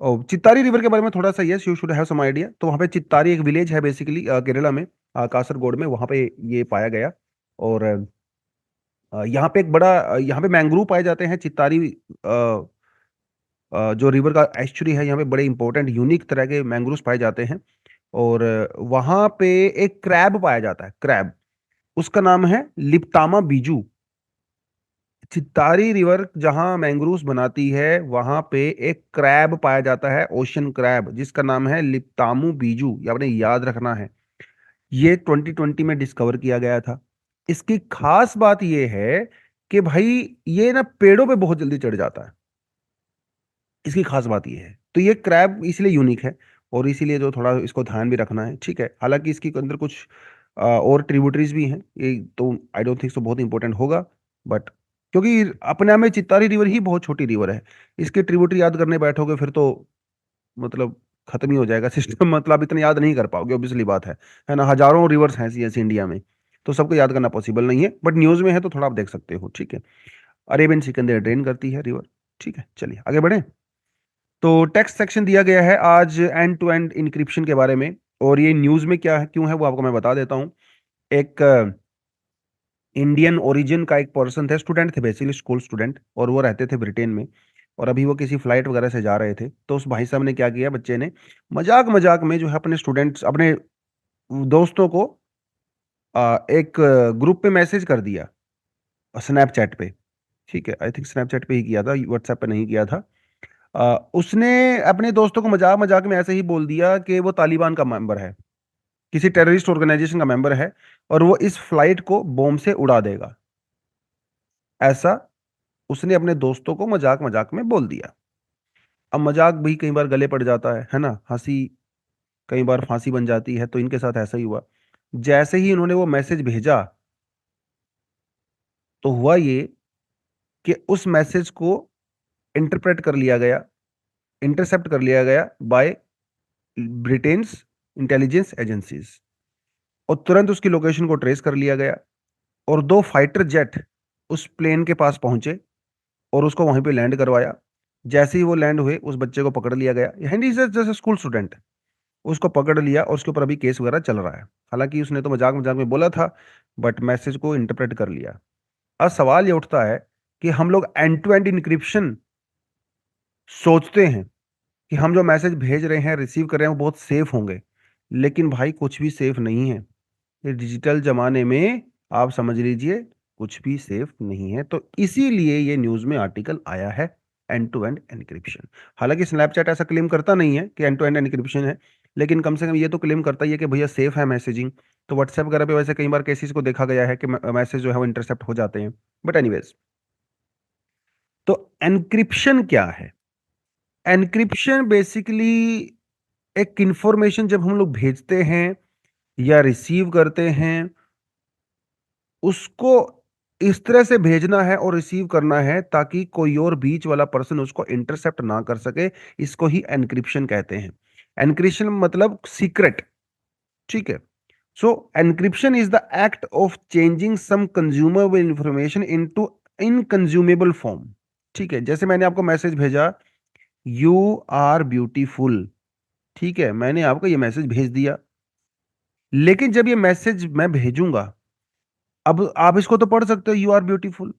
S1: और चित्तारी रिवर के बारे में थोड़ा सा, yes you should have some idea. तो वहाँ पे चित्तारी एक विलेज है बेसिकली, केरला में, कासरगोड में, वहाँ पे ये पाया गया। और यहाँ पे एक बड़ा यहाँ पे मैंग्रोव पाए जाते हैं। चित्तारी जो रिवर का एस्चुरी है, यहाँ पे बड़े इंपॉर्टेंट यूनिक तरह के मैंग्रोव्स पाए जाते हैं। और वहाँ पे एक क्रैब पाया जाता है, क्रैब, उसका नाम है लिप्तामा बीजू। चित्तारी रिवर जहाँ मैंग्रोव्स बनाती है वहां पे एक क्रैब पाया जाता है, ओशन क्रैब, जिसका नाम है लिप्तामू बीजू, ये आपने याद रखना है। ये 2020 में डिस्कवर किया गया था। इसकी खास बात ये है कि भाई ये ना पेड़ों पे बहुत जल्दी चढ़ जाता है, इसकी खास बात ये है। तो ये क्रैब इसलिए यूनिक है, और इसीलिए जो थोड़ा इसको ध्यान भी रखना है, ठीक है। हालांकि इसके अंदर कुछ और ट्रिब्यूटरीज भी हैं, ये तो आई डोंट थिंक सो बहुत इंपॉर्टेंट होगा, बट क्योंकि अपने आप में चित्तारी रिवर ही बहुत छोटी रिवर है, इसके ट्रिब्यूटरी याद करने बैठोगे फिर तो मतलब खत्म ही हो जाएगा सिस्टम मतलब इतना याद नहीं कर पाओगे, ऑब्वियसली बात है ना। हजारों रिवर्स हैं ऐसी ऐसी इंडिया में, तो सबको याद करना पॉसिबल नहीं है, बट न्यूज में है तो थोड़ा आप देख सकते हो, ठीक है। अरेबियन सी के अंदर ड्रेन करती है रिवर, ठीक है। चलिए आगे बढ़े। तो टेक्स्ट सेक्शन दिया गया है आज एंड टू एंड इंक्रिप्शन के बारे में, और ये न्यूज में क्या है क्यों है वो आपको मैं बता देता हूँ। एक इंडियन ओरिजिन का एक पर्सन थे, स्टूडेंट थे बेसिकली, स्कूल स्टूडेंट, और वो रहते थे ब्रिटेन में। और अभी वो किसी फ्लाइट वगैरह से जा रहे थे, तो उस भाई साहब ने क्या किया, बच्चे ने मजाक मजाक में जो है अपने स्टूडेंट्स, अपने दोस्तों को एक ग्रुप पे मैसेज कर दिया, स्नैपचैट पे, ठीक है। आई थिंक स्नैपचैट पे ही किया था, व्हाट्सएप पे नहीं किया था। उसने अपने दोस्तों को मजाक मजाक में ऐसे ही बोल दिया कि वो तालिबान का मेंबर है, किसी टेररिस्ट ऑर्गेनाइजेशन का मेंबर है, और वो इस फ्लाइट को बॉम्ब से उड़ा देगा, ऐसा उसने अपने दोस्तों को मजाक मजाक में बोल दिया। अब मजाक भी कई बार गले पड़ जाता है ना, हंसी कई बार फांसी बन जाती है, तो इनके साथ ऐसा ही हुआ। जैसे ही इन्होंने वो मैसेज भेजा, तो हुआ ये कि उस मैसेज को इंटरप्रेट कर लिया गया, इंटरसेप्ट कर लिया गया बाय ब्रिटेन्स इंटेलिजेंस एजेंसीज, और तुरंत उसकी लोकेशन को ट्रेस कर लिया गया, और दो फाइटर जेट उस प्लेन के पास पहुंचे और उसको वहीं पे लैंड करवाया। जैसे ही वो लैंड हुए उस बच्चे को पकड़ लिया गया, हिंदी से जैसे स्कूल स्टूडेंट, उसको पकड़ लिया और उसके ऊपर अभी केस वगैरह चल रहा है। हालांकि उसने तो मजाक मजाक में बोला था, बट मैसेज को इंटरप्रेट कर लिया। अब सवाल ये उठता है कि हम लोग एंड टू एंड इनक्रिप्शन सोचते हैं कि हम जो मैसेज भेज रहे हैं, रिसीव कर रहे हैं, वो बहुत सेफ होंगे, लेकिन भाई कुछ भी सेफ नहीं है। ये डिजिटल जमाने में आप समझ लीजिए कुछ भी सेफ नहीं है, तो इसीलिए ये न्यूज में आर्टिकल आया है, एंड टू एंड एनक्रिप्शन। हालांकि स्नैपचैट ऐसा क्लेम करता नहीं है कि एंड टू एंड एनक्रिप्शन है, लेकिन कम से कम ये तो क्लेम करता ही है कि भैया सेफ है मैसेजिंग। तो व्हाट्सएप वगैरह पे वैसे कई बार केसेस को देखा गया है कि मैसेज जो है वो इंटरसेप्ट हो जाते हैं, बट एनीवेज। तो एनक्रिप्शन क्या है? एनक्रिप्शन बेसिकली एक इंफॉर्मेशन जब हम लोग भेजते हैं या रिसीव करते हैं, उसको इस तरह से भेजना है और रिसीव करना है ताकि कोई और बीच वाला पर्सन उसको इंटरसेप्ट ना कर सके। इसको ही एनक्रिप्शन कहते हैं। एनक्रिप्शन मतलब सीक्रेट, ठीक है। So encryption is the act of changing some consumable information into inconsumable form, ठीक है। जैसे मैंने आपको मैसेज भेजा, यू आर ब्यूटीफुल, ठीक है, मैंने आपको ये मैसेज भेज दिया, लेकिन जब ये मैसेज मैं भेजूंगा, अब आप इसको तो पढ़ सकते हो, यू आर ब्यूटीफुल,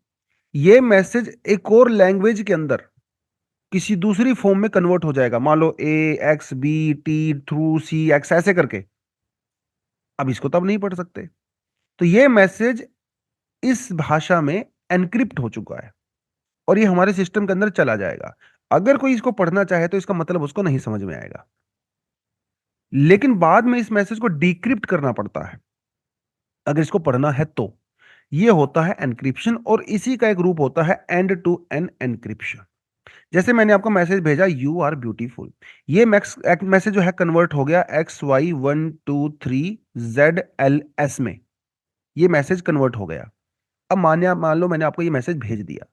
S1: ये मैसेज एक और लैंग्वेज के अंदर किसी दूसरी फॉर्म में कन्वर्ट हो जाएगा, मान लो ए x B T through C x ऐसे करके। अब इसको तो आप नहीं पढ़ सकते, तो ये मैसेज इस भाषा में एनक्रिप्ट हो चुका है और ये हमारे सिस्टम के अंदर चला जाएगा। अगर कोई इसको पढ़ना चाहे तो इसका मतलब उसको नहीं समझ में आएगा, लेकिन बाद में इस मैसेज को डिक्रिप्ट करना पड़ता है अगर इसको पढ़ना है तो। ये होता है एनक्रिप्शन और इसी का एक रूप होता है एंड टू एंड एनक्रिप्शन। जैसे मैंने आपको मैसेज भेजा यू आर ब्यूटीफुल, ये मैसेज जो है कन्वर्ट हो गया XY123ZLS में, ये मैसेज कन्वर्ट हो गया। अब मान लो मैंने आपको ये मैसेज भेज दिया,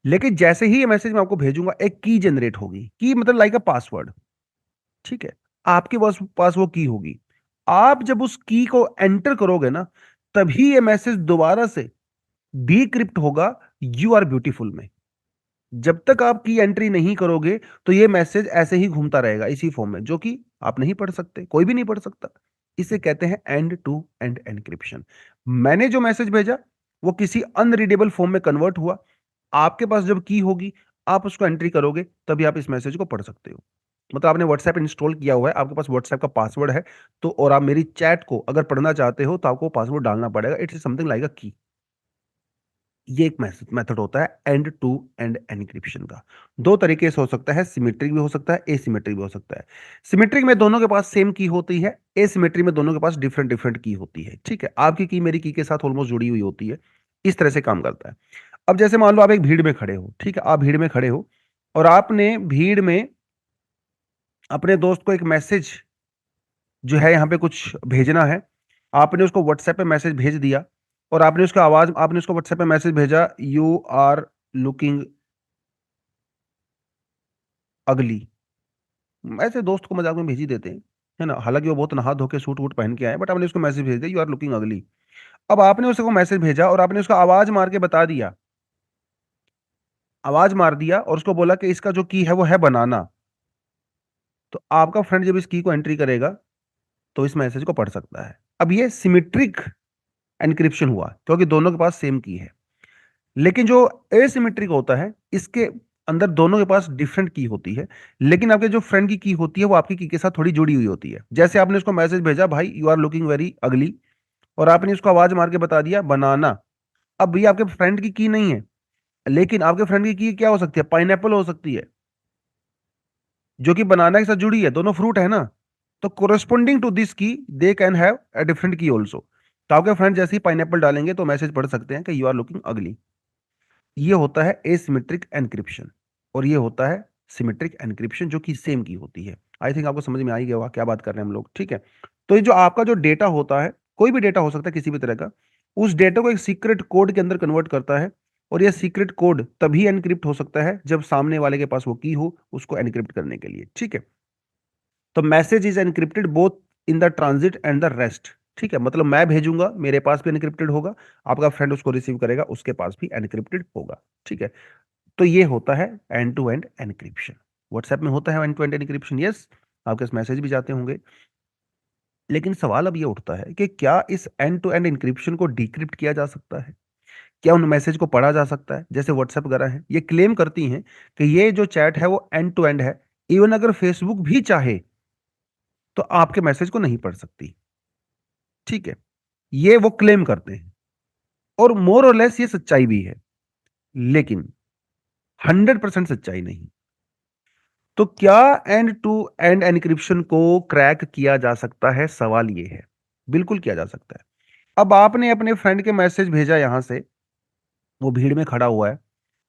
S1: लेकिन जैसे ही ये मैसेज मैं आपको भेजूंगा एक की जनरेट होगी, की मतलब लाइक अ पासवर्ड, ठीक है। आपके पास वो की होगी। आप जब उस की को एंटर करोगे ना, तभी ये मैसेज दोबारा से डीक्रिप्ट होगा यू आर ब्यूटीफुल में। जब तक आप की एंट्री नहीं करोगे तो ये मैसेज ऐसे ही घूमता रहेगा इसी फॉर्म में, जो कि आप नहीं पढ़ सकते, कोई भी नहीं पढ़ सकता। इसे कहते हैं एंड टू एंड एनक्रिप्शन। मैंने जो मैसेज भेजा वो किसी अनरीडेबल फॉर्म में कन्वर्ट हुआ, आपके पास जब की होगी आप उसको एंट्री करोगे तभी आप इस मैसेज को पढ़ सकते हो। मतलब आपने व्हाट्सएप इंस्टॉल किया हुआ है, आपके पास व्हाट्सएप का पासवर्ड है, तो और आप मेरी चैट को अगर पढ़ना चाहते हो तो आपको पासवर्ड डालना पड़ेगा। इट्स समथिंग लाइक अ की। ये एक मेथड होता है एंड टू एंड एनक्रिप्शन का। दो तरीके से हो सकता है, सिमेट्रिक भी हो सकता है, एसिमेट्रिक भी हो सकता है। सिमेट्रिक में दोनों के पास सेम की होती है, एसिमेट्रिक में दोनों के पास डिफरेंट डिफरेंट की होती है, ठीक है। आपकी की मेरी की के साथ ऑलमोस्ट जुड़ी हुई होती है। इस तरह से काम करता है। अब जैसे मान लो आप एक भीड़ में खड़े हो, ठीक है, आप भीड़ में खड़े हो और आपने भीड़ में अपने दोस्त को एक मैसेज जो है यहाँ पे कुछ भेजना है, आपने उसको व्हाट्सएप पे मैसेज भेज दिया और आपने उसको व्हाट्सएप पे मैसेज भेजा यू आर लुकिंग अगली। ऐसे दोस्त को मजाक में भेज ही देते हैं, है ना, हालांकि वो बहुत नहा धो के सूट वूट पहन के आए, बट आपने उसको मैसेज भेज दिया यू आर लुकिंग अगली। अब आपने उसको मैसेज भेजा और आपने उसको आवाज मार के बता दिया, आवाज मार दिया और उसको बोला कि इसका जो की है वो है बनाना। तो आपका फ्रेंड जब इस की को एंट्री करेगा तो इस मैसेज को पढ़ सकता है। अब ये सिमेट्रिक एनक्रिप्शन हुआ क्योंकि दोनों के पास सेम की है। लेकिन जो एसिमेट्रिक होता है इसके अंदर दोनों के पास डिफरेंट की होती है, लेकिन आपके जो फ्रेंड की होती है वो आपकी की के साथ थोड़ी जुड़ी हुई होती है। जैसे आपने उसको मैसेज भेजा भाई you are looking very ugly और आपने उसको आवाज मार के बता दिया बनाना। अब ये आपके फ्रेंड की नहीं है, लेकिन आपके फ्रेंड की क्या हो सकती है, पाइनएप्पल हो सकती है, जो कि बनाना के साथ जुड़ी है, दोनों फ्रूट है ना। तो कोरेस्पोंडिंग टू दिस की they can have a different की ऑल्सो। तो आपके फ्रेंड जैसे ही पाइनएप्पल डालेंगे तो मैसेज पढ़ सकते हैं कि यू आर लुकिंग अगली। ये होता है एसिमेट्रिक एनक्रिप्शन और ये होता है सिमेट्रिक एनक्रिप्शन, जो कि सेम की होती है। आई थिंक आपको समझ में आ ही गया होगा क्या बात कर रहे हैं हम लोग, ठीक है। तो ये जो आपका जो डेटा होता है, कोई भी डेटा हो सकता है किसी भी तरह का, उस डेटा को एक सीक्रेट कोड के अंदर कन्वर्ट करता है और यह सीक्रेट कोड तभी एनक्रिप्ट हो सकता है जब सामने वाले के पास वो की हो उसको एनक्रिप्ट करने के लिए, ठीक है। तो message is encrypted both in the transit and the rest, ठीक है। मतलब मैं भेजूंगा मेरे पास भी एनक्रिप्टेड होगा, आपका फ्रेंड उसको रिसीव करेगा उसके पास भी एनक्रिप्टेड होगा, ठीक है। तो ये होता है end to end encryption. WhatsApp में होता है end to end encryption, yes, आपके मैसेज भी जाते होंगे। लेकिन सवाल अब ये उठता है कि क्या इस एंड टू एंड एनक्रिप्शन को डिक्रिप्ट किया जा सकता है? क्या उन मैसेज को पढ़ा जा सकता है? जैसे व्हाट्सएप वगैरह है, ये क्लेम करती हैं कि ये जो चैट है वो एंड टू एंड है, इवन अगर फेसबुक भी चाहे तो आपके मैसेज को नहीं पढ़ सकती, ठीक है। ये वो क्लेम करते हैं और मोर और लेस ये सच्चाई भी है, लेकिन 100% सच्चाई नहीं। तो क्या एंड टू एंड एनक्रिप्शन को क्रैक किया जा सकता है? सवाल ये है। बिल्कुल किया जा सकता है। अब आपने अपने फ्रेंड के मैसेज भेजा, यहां से वो भीड़ में खड़ा हुआ है,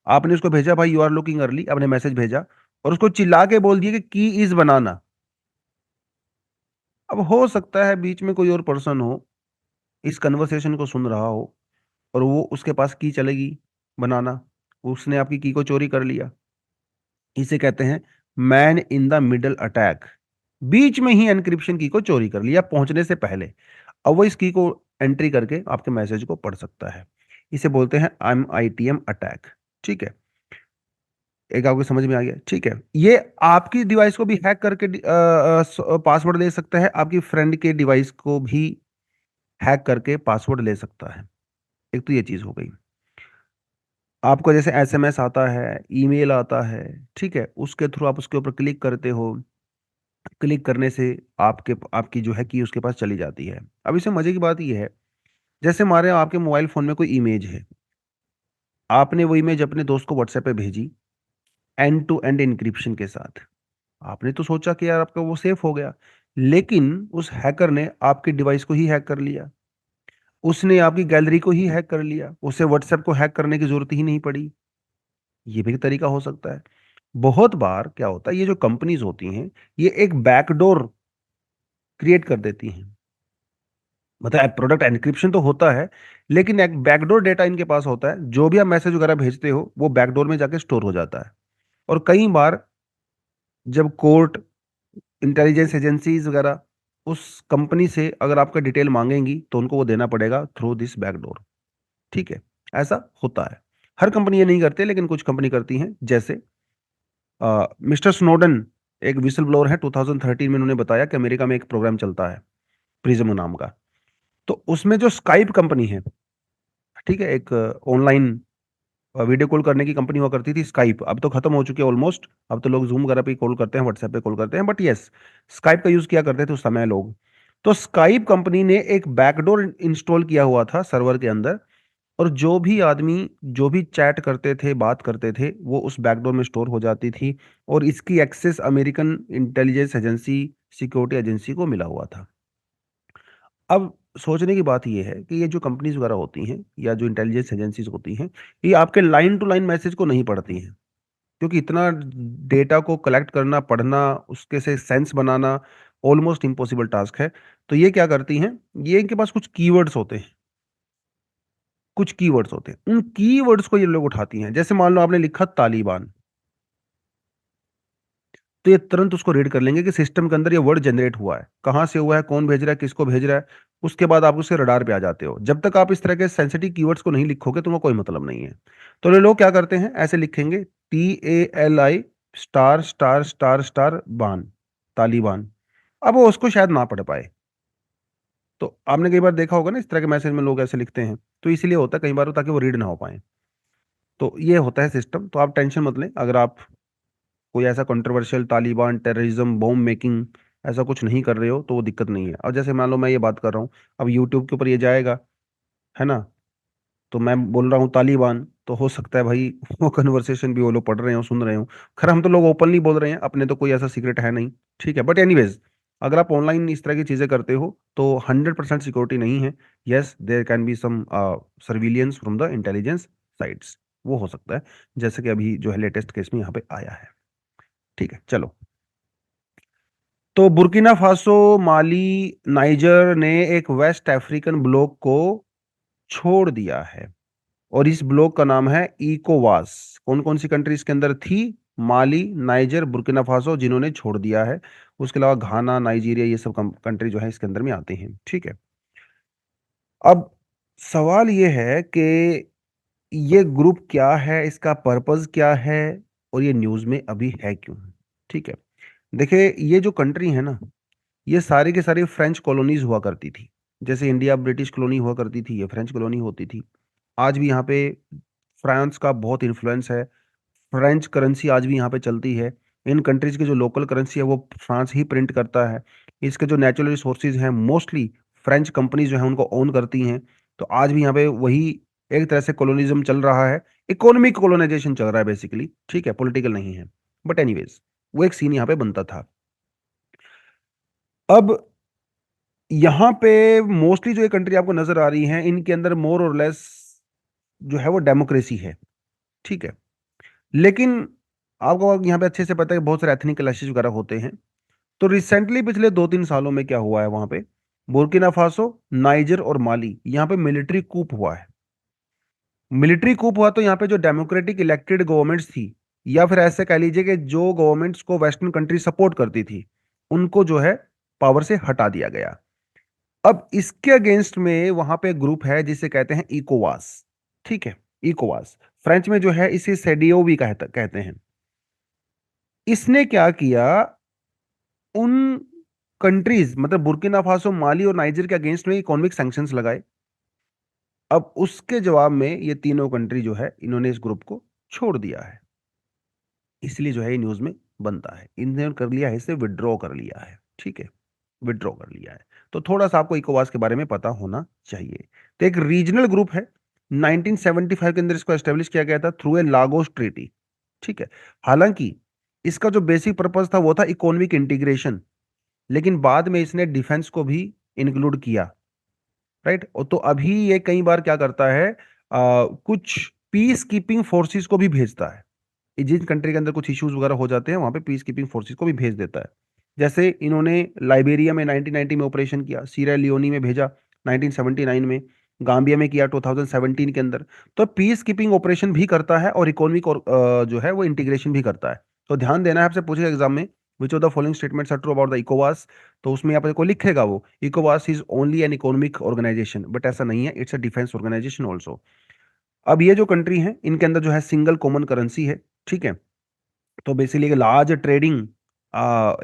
S1: आपने उसको भेजा भाई यू आर लुकिंग अर्ली, आपने मैसेज भेजा और उसको चिल्ला के बोल दिया कि की इज बनाना। अब हो सकता है बीच में कोई और पर्सन हो, इस कन्वर्सेशन को सुन रहा हो और वो उसके पास की चलेगी बनाना, उसने आपकी की को चोरी कर लिया। इसे कहते हैं man in the middle attack. बीच में ही एनक्रिप्शन की को चोरी कर लिया पहुंचने से पहले। अब वो इस की को एंट्री करके आपके मैसेज को पढ़ सकता है। इसे बोलते हैं MITM अटैक, ठीक है। एक आपको समझ में आ गया, ठीक है। ये आपकी डिवाइस को भी हैक करके पासवर्ड ले सकता है, आपकी फ्रेंड के डिवाइस को भी हैक करके पासवर्ड ले सकता है। एक तो ये चीज हो गई। आपको जैसे SMS आता है, ईमेल आता है, ठीक है, उसके थ्रू आप उसके ऊपर क्लिक करते हो, क्लिक करने से आपकी जो है की उसके पास चली जाती है। अब इसमें मजे की बात ये है जैसे हमारे आपके मोबाइल फोन में कोई इमेज है, आपने वो इमेज अपने दोस्त को व्हाट्सएप पे भेजी एंड टू एंड इंक्रिप्शन के साथ। आपने तो सोचा कि यार आपका वो सेफ हो गया, लेकिन उस हैकर ने आपके डिवाइस को ही हैक कर लिया, उसने आपकी गैलरी को ही हैक कर लिया, उसे व्हाट्सएप को हैक करने की जरूरत ही नहीं पड़ी। ये भी एक तरीका हो सकता है। बहुत बार क्या होता है, ये जो कंपनीज होती हैं, ये एक बैकडोर क्रिएट कर देती हैं। मतलब प्रोडक्ट एनक्रिप्शन तो होता है, लेकिन एक बैकडोर डेटा इनके पास होता है, जो भी आप मैसेज वगैरह भेजते हो वो बैकडोर में जाके स्टोर हो जाता है। और कई बार जब कोर्ट, इंटेलिजेंस एजेंसीज वगैरह उस कंपनी से अगर आपका डिटेल मांगेंगी तो उनको वो देना पड़ेगा थ्रू दिस बैकडोर। ठीक है, ऐसा होता है। हर कंपनी ये नहीं करते, लेकिन कुछ कंपनी करती हैं। जैसे मिस्टर स्नोडन एक विसल ब्लोअर है, 2013 में उन्होंने बताया कि अमेरिका में एक प्रोग्राम चलता है प्रिज्म नाम का। तो उसमें जो स्काइप कंपनी है, ठीक है, एक ऑनलाइन वीडियो कॉल करने की कंपनी हुआ करती थी स्काइप, अब तो खत्म हो चुकी है ऑलमोस्ट। अब तो लोग जूम वगैरह पे कॉल करते हैं, व्हाट्सएप पे कॉल करते हैं, बट यस, स्काइप का यूज किया करते थे उस समय लोग। तो स्काइप कंपनी ने एक बैकडोर इंस्टॉल किया हुआ था सर्वर के अंदर, और जो भी आदमी जो भी चैट करते थे, बात करते थे, वो उस बैकडोर में स्टोर हो जाती थी। और इसकी access American intelligence agency, security agency को मिला हुआ था। अब सोचने की बात ये है कि ये जो कंपनीज वगैरह होती हैं या जो इंटेलिजेंस एजेंसीज होती हैं, ये आपके लाइन टू लाइन मैसेज को नहीं पढ़ती हैं, क्योंकि इतना डेटा को कलेक्ट करना, पढ़ना, उसके से सेंस बनाना ऑलमोस्ट इम्पॉसिबल टास्क है। तो ये क्या करती हैं, ये इनके पास कुछ कीवर्ड्स होते हैं, कुछ कीवर्ड्स होते हैं, उन कीवर्ड्स को ये लोग उठाती हैं। जैसे मान लो आपने लिखा तालिबान, तो ये तुरंत उसको रीड कर लेंगे कि सिस्टम के अंदर ये वर्ड जनरेट हुआ है, कहाँ से हुआ है, कौन भेज रहा है, किसको भेज रहा है। उसके बाद आप उसके रडार पे आ जाते हो। जब तक आप इस तरह के सेंसिटिव कीवर्ड्स को नहीं लिखोगे तो वो कोई मतलब नहीं है। तो ये लोग क्या करते हैं, ऐसे लिखेंगे TALI star star star star बान, तालिबान। अब वो उसको शायद ना पढ़ पाए। तो आपने कई बार देखा होगा ना, इस तरह के मैसेज में लोग ऐसे लिखते हैं, तो इसीलिए होता है कई बार ताकि वो रीड ना हो पाए। तो ये होता है सिस्टम। तो आप टेंशन मत लें, अगर आप कोई ऐसा controversial Taliban, terrorism, bomb making ऐसा कुछ नहीं कर रहे हो तो वो दिक्कत नहीं है। और जैसे मान लो मैं ये बात कर रहा हूँ, अब यूट्यूब के ऊपर ये जाएगा, है ना, तो मैं बोल रहा हूँ तालिबान, तो हो सकता है भाई वो कन्वर्सेशन भी वो लोग पढ़ रहे हो, सुन रहे हो। खैर हम तो लोग ओपनली बोल रहे हैं, अपने तो कोई ऐसा सीक्रेट है नहीं। ठीक है, बट एनीवेज, अगर आप ऑनलाइन इस तरह की चीजें करते हो तो 100% सिक्योरिटी नहीं है। Yes, there can be some surveillance from the intelligence sites, वो हो सकता है, जैसे कि अभी जो है लेटेस्ट केस में यहाँ पे आया है। ठीक है, चलो। तो बुर्किना फासो, माली, नाइजर ने एक वेस्ट अफ्रीकन ब्लॉक को छोड़ दिया है, और इस ब्लॉक का नाम है इकोवास। कौन कौन सी कंट्री इसके अंदर थी? माली, नाइजर, बुर्किना फासो, जिन्होंने छोड़ दिया है। उसके अलावा घाना, नाइजीरिया, ये सब कंट्री जो है इसके अंदर में आते हैं। ठीक है, अब सवाल ये है कि ये ग्रुप क्या है, इसका पर्पस क्या है, और ये न्यूज में अभी है क्यों? ठीक है, देखिए, ये जो कंट्री है ना, ये सारी की सारी फ्रेंच कॉलोनीज हुआ करती थी। जैसे इंडिया ब्रिटिश कॉलोनी हुआ करती थी, ये फ्रेंच कॉलोनी होती थी। आज भी यहाँ पे फ्रांस का बहुत इन्फ्लुएंस है। फ्रेंच करेंसी आज भी यहाँ पे चलती है। इन कंट्रीज की जो लोकल करेंसी है वो फ्रांस ही प्रिंट करता है। इसके जो नेचुरल रिसोर्सेज हैं मोस्टली फ्रेंच कंपनीज जो है उनको ओन करती हैं। तो आज भी यहाँ पे वही एक तरह से कॉलोनिज्म चल रहा है। इकोनॉमिक कॉलोनाइजेशन चल रहा है बेसिकली। ठीक है, पॉलिटिकल नहीं है। बट एनीवेज, वो एक सीन यहाँ पे बनता था। अब यहाँ पे मोस्टली जो ये कंट्री आपको नजर आ रही है, इनके अंदर मोर और लेस जो है वो डेमोक्रेसी है। ठीक है, लेकिन आपको यहाँ पे अच्छे से पता है कि बहुत सारे एथनिक क्लैशेस वगैरह होते हैं। तो रिसेंटली पिछले 2-3 सालों में क्या हुआ है वहां पे, बुर्किना फासो, नाइजर और माली, यहाँ पे मिलिट्री कूप हुआ है। मिलिट्री कूप हुआ तो यहाँ पे जो डेमोक्रेटिक इलेक्टेड गवर्नमेंट्स थी, या फिर ऐसे कह लीजिए कि जो गवर्नमेंट्स को वेस्टर्न कंट्री सपोर्ट करती थी, उनको जो है पावर से हटा दिया गया। अब इसके अगेंस्ट में वहां पे ग्रुप है जिसे कहते हैं इकोवास। ठीक है, इकोवास फ्रेंच में जो है इसे सेडियो भी कहते हैं। इसने क्या किया, उन कंट्रीज मतलब बुर्किना फासो, माली और नाइजर के अगेंस्ट में इकोनॉमिक सैंक्शंस लगाए। अब उसके जवाब में ये तीनों कंट्री जो है इन्होंने इस ग्रुप को छोड़ दिया है। इसलिए जो है ये न्यूज में बनता है, इन्होंने कर लिया है, इसे विड्रॉ कर लिया है। ठीक है, विड्रॉ कर लिया है। तो थोड़ा सा आपको इकोवास के बारे में पता होना चाहिए। तो एक रीजनल ग्रुप है, 1975 के अंदर इसको एस्टेब्लिश किया गया था थ्रू ए लागोस ट्रीटी। ठीक है। हालांकि इसका जो बेसिक पर्पस था वो था इकोनॉमिक इंटीग्रेशन, लेकिन बाद में इसने डिफेंस को भी इंक्लूड किया। राइट। और तो अभी ये कई बार क्या करता है, कुछ पीस कीपिंग फोर्सेस को भी भेजता है। जिन कंट्री के अंदर कुछ इश्यूज वगैरह हो जाते हैं वहां पे पीस कीपिंग फोर्सेस को भी भेज देता है। जैसे इन्होंने लाइबेरिया में 1990 में ऑपरेशन किया, सीरिया लियोनी में भेजा 1979 में, गांबिया में किया 2017 के अंदर। तो पीस कीपिंग ऑपरेशन भी करता है और इकोनॉमिक और जो है वो इंटीग्रेशन भी करता है। तो ध्यान देना है, आपसे पूछेगा एग्जाम में which of the following statements are true about the इकोवास। तो उसमें यहाँ पे को लिखेगा वो इकोवास is only an economic organisation, but ऐसा नहीं है, it's a defence organisation also. अब ये जो कंट्री है इनके अंदर जो है सिंगल कॉमन करेंसी है। ठीक है। तो बेसिकली एक लार्ज ट्रेडिंग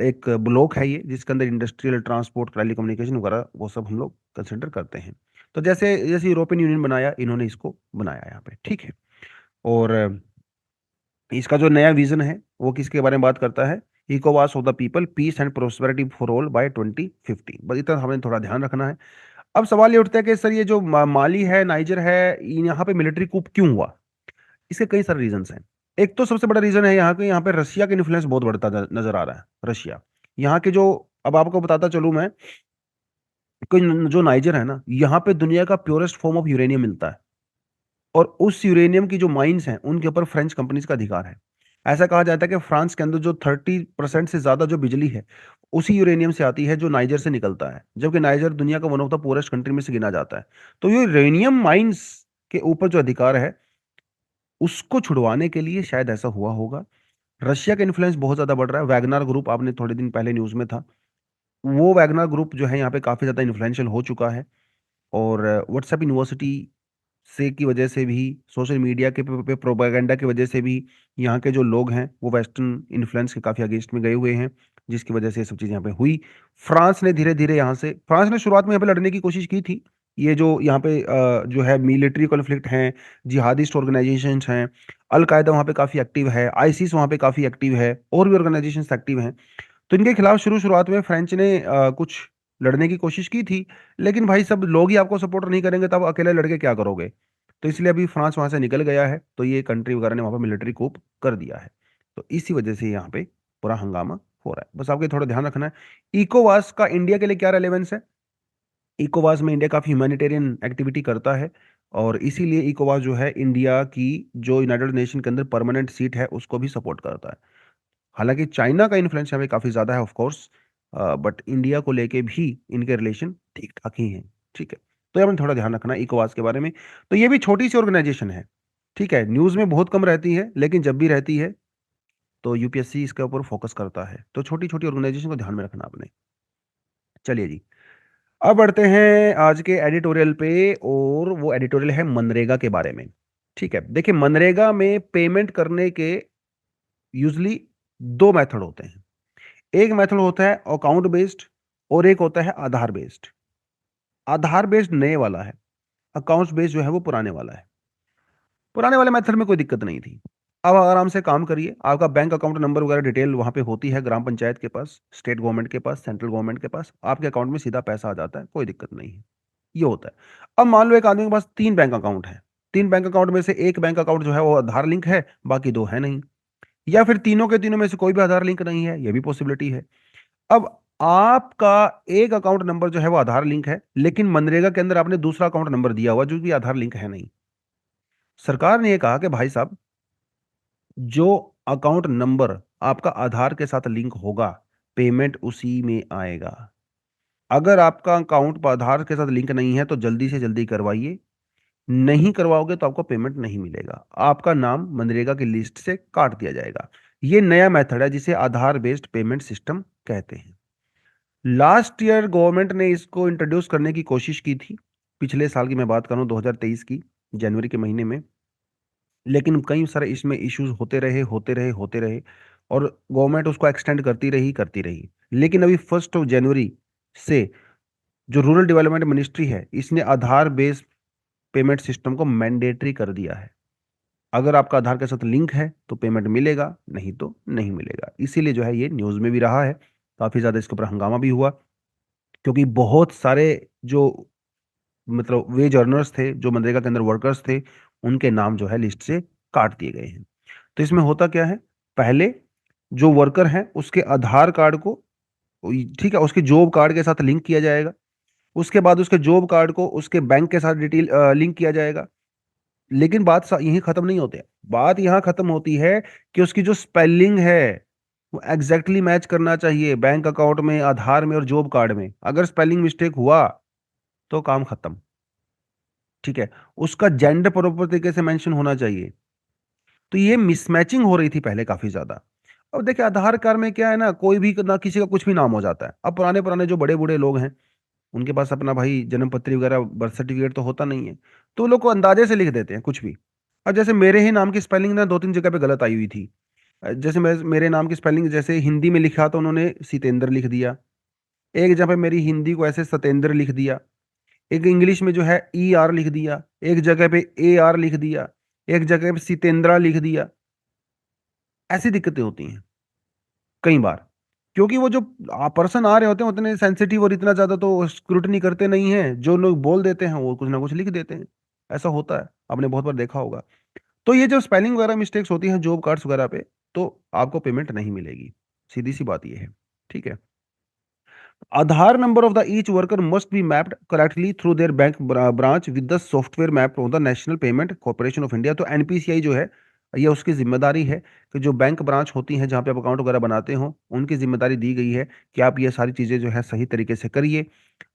S1: एक ब्लॉक है ये, जिसके अंदर इंडस्ट्रियल, ट्रांसपोर्ट, टेलीकम्युनिकेशन वगैरह वो सब हम लोग कंसिडर करते हैं। तो जैसे जैसे यूरोपियन यूनियन बनाया, इन्होंने इसको बनाया यहाँ पे। ठीक है। और इसका जो नया विजन है वो किसके बारे में बात करता है, इकोवास of the people, peace and prosperity for all by 2050। बस इतना हमें थोड़ा ध्यान रखना है। अब सवाल ये उठता है कि सर ये जो माली है, नाइजर है, यहाँ पे मिलिट्री कूप क्यों हुआ। इसके कई सारे रीजंस हैं। एक तो सबसे बड़ा रीजन है यहाँ पे रशिया का इन्फ्लुएंस बहुत बढ़ता नजर आ रहा है। रशिया यहाँ के जो, अब आपको बताता चलूं मैं कि जो नाइजर है ना, यहाँ पे दुनिया का प्योरेस्ट फॉर्म ऑफ यूरेनियम मिलता है। और उस यूरेनियम की जो माइंस हैं उनके ऊपर फ्रेंच कंपनीज का अधिकार है। ऐसा कहा जाता है कि फ्रांस के अंदर जो 30% से ज्यादा जो बिजली है उसी यूरेनियम से आती है जो नाइजर से निकलता है, जबकि नाइजर दुनिया का one of the poorest country में से गिना जाता है। तो ये यूरेनियम माइंस के ऊपर जो अधिकार है उसको छुड़वाने के लिए शायद ऐसा हुआ होगा। रशिया का इन्फ्लुएंस बहुत ज्यादा बढ़ रहा है। वैगनार ग्रुप आपने थोड़े दिन पहले न्यूज में था, वो वैगनार ग्रुप जो है यहाँ पे काफी ज्यादा इन्फ्लुएंशियल हो चुका है। और व्हाट्सएप यूनिवर्सिटी से की वजह से भी, सोशल मीडिया के पे प्रोपागेंडा की वजह से भी यहाँ के जो लोग हैं वो वेस्टर्न इन्फ्लुएंस के काफी अगेंस्ट में गए हुए हैं, जिसकी वजह से ये सब चीजें यहाँ पे हुई। फ्रांस ने धीरे धीरे यहाँ से, फ्रांस ने शुरुआत में यहाँ पे लड़ने की कोशिश की थी। ये जो यहाँ पे जो है मिलिट्री कॉन्फ्लिक्ट हैं, जिहादिस्ट ऑर्गेनाइजेशंस हैं, अल कायदा वहाँ पे काफी एक्टिव है, आईसिस वहाँ पे काफी एक्टिव है, और भी ऑर्गेनाइजेशंस एक्टिव हैं। तो इनके खिलाफ शुरुआत में फ्रेंच ने कुछ लड़ने की कोशिश की थी। लेकिन भाई सब लोग ही आपको सपोर्ट नहीं करेंगे तब अकेले लड़के क्या करोगे। तो इसलिए अभी फ्रांस वहां से निकल गया है, तो ये कंट्री वगैरह ने वहां पर मिलिट्री कूप कर दिया है। तो इसी वजह से यहाँ पे पूरा हंगामा हो रहा है। बस आपको थोड़ा ध्यान रखना है। इकोवास का इंडिया के लिए क्या रेलेवेंस है। इकोवास में इंडिया काफी ह्यूमैनिटेरियन एक्टिविटी करता है, और इसीलिए इकोवास जो है इंडिया की जो यूनाइटेड नेशन के अंदर परमानेंट सीट है उसको भी सपोर्ट करता है। हालांकि चाइना का इन्फ्लुएंस यहाँ पे काफी ज्यादा है ऑफ कोर्स, बट इंडिया को लेके भी इनके रिलेशन ठीक ठाक ही हैं। ठीक है। तो ये हमें थोड़ा ध्यान रखना है इकोवास के बारे में। तो ये भी छोटी सी ऑर्गेनाइजेशन है। ठीक है। न्यूज में बहुत कम रहती है, लेकिन जब भी रहती है तो यूपीएससी इसके ऊपर फोकस करता है। तो छोटी छोटी ऑर्गेनाइजेशन को ध्यान में रखना आपने। चलिए जी, अब बढ़ते हैं आज के एडिटोरियल पे, और वो एडिटोरियल है मनरेगा के बारे में। ठीक है। देखिए, मनरेगा में पेमेंट करने के यूजली दो मेथड होते हैं। एक मेथड होता है अकाउंट बेस्ड, और एक होता है आधार बेस्ड। आधार बेस्ड नए वाला है, अकाउंट्स बेस्ड जो है वो पुराने वाला है। पुराने वाले मेथड में कोई दिक्कत नहीं थी। अब आराम से काम करिए, आपका बैंक अकाउंट नंबर वगैरह डिटेल वहां पे होती है, ग्राम पंचायत के पास, स्टेट गवर्नमेंट के पास, सेंट्रल गवर्नमेंट के पास, आपके अकाउंट में सीधा पैसा आ जाता है, कोई दिक्कत नहीं है। ये होता है। अब मान लो एक आदमी के पास तीन बैंक अकाउंट है, तीन बैंक अकाउंट में से एक बैंक अकाउंट जो है वो आधार लिंक है, बाकी दो है नहीं। या फिर तीनों के तीनों में से कोई भी आधार लिंक नहीं है, ये भी पॉसिबिलिटी है। अब आपका एक अकाउंट नंबर जो है वो आधार लिंक है, लेकिन मनरेगा के अंदर आपने दूसरा अकाउंट नंबर दिया हुआ जो कि आधार लिंक है नहीं। सरकार ने यह कहा कि भाई साहब, जो अकाउंट नंबर आपका आधार के साथ लिंक होगा, पेमेंट उसी में आएगा। अगर आपका अकाउंट आधार के साथ लिंक नहीं है तो जल्दी से जल्दी करवाइए, नहीं करवाओगे तो आपको पेमेंट नहीं मिलेगा, आपका नाम मनरेगा की लिस्ट से काट दिया जाएगा। ये नया मेथड है जिसे आधार बेस्ड पेमेंट सिस्टम कहते हैं। लास्ट ईयर गवर्नमेंट ने इसको इंट्रोड्यूस करने की कोशिश की थी, पिछले साल की मैं बात करूं 2023 की जनवरी के महीने में। लेकिन कई सारे इसमें इश्यूज होते रहे, और गवर्नमेंट उसको एक्सटेंड करती रही। लेकिन अभी 1 जनवरी से जो रूरल डेवलपमेंट मिनिस्ट्री है, इसने आधार बेस्ड पेमेंट सिस्टम को मैंडेटरी कर दिया है। अगर आपका आधार के साथ लिंक है तो पेमेंट मिलेगा, नहीं तो नहीं मिलेगा। इसीलिए जो है ये न्यूज में भी रहा है, काफी ज्यादा इसके ऊपर हंगामा भी हुआ, क्योंकि बहुत सारे जो मतलब वेज अर्नर्स थे, जो मनरेगा के अंदर वर्कर्स थे, उनके नाम जो है लिस्ट से काट दिए गए हैं। तो इसमें होता क्या है, पहले जो वर्कर है उसके आधार कार्ड को, ठीक है, उसके जॉब कार्ड के साथ लिंक किया जाएगा। उसके बाद उसके जॉब कार्ड को उसके बैंक के साथ डिटेल लिंक किया जाएगा। लेकिन बात यहीं खत्म नहीं होती है। बात यहां खत्म होती है कि उसकी जो स्पेलिंग है वो एग्जैक्टली मैच करना चाहिए बैंक अकाउंट में, आधार में और जॉब कार्ड में। अगर स्पेलिंग मिस्टेक हुआ तो काम खत्म। ठीक है, उसका जेंडर प्रॉपर तरीके से मेंशन होना चाहिए। तो ये मिसमैचिंग हो रही थी पहले काफी ज्यादा। अब देखिए आधार कार्ड में क्या है ना, कोई भी ना किसी का कुछ भी नाम हो जाता है। अब पुराने पुराने जो बड़े बूढ़े लोग हैं, उनके पास अपना भाई जन्म पत्री वगैरह बर्थ सर्टिफिकेट तो होता नहीं है, तो वो लोग को अंदाजे से लिख देते हैं कुछ भी। अब जैसे मेरे ही नाम की स्पेलिंग ना दो तीन जगह पे गलत आई हुई थी। जैसे मेरे नाम की स्पेलिंग जैसे हिंदी में लिखा तो उन्होंने सीतेंद्र लिख दिया, एक जगह पे मेरी हिंदी को ऐसे सतेंद्र लिख दिया, एक इंग्लिश में जो है ई आर लिख दिया, एक जगह पे ए आर लिख दिया, एक जगह पे सीतेंद्रा लिख दिया। ऐसी दिक्कतें होती हैं कई बार, क्योंकि वो जो पर्सन आ रहे होते हैं उतने सेंसिटिव और इतना ज्यादा तो स्क्रूटनी करते नहीं हैं। जो लोग बोल देते हैं वो कुछ ना कुछ लिख देते हैं। ऐसा होता है, आपने बहुत बार देखा होगा। तो ये जो स्पेलिंग वगैरह मिस्टेक्स होती हैं जॉब कार्ड्स वगैरह पे, तो आपको पेमेंट नहीं मिलेगी। सीधी सी बात ये है। ठीक है, आधार number of the each worker must be mapped correctly through their bank branch with the software map of the National Payment Corporation of India। तो एनपीसीआई जो है ये उसकी जिम्मेदारी है कि जो बैंक ब्रांच होती हैं जहाँ पे आप अकाउंट वगैरह बनाते हो, उनकी जिम्मेदारी दी गई है कि आप ये सारी चीज़ें जो है सही तरीके से करिए।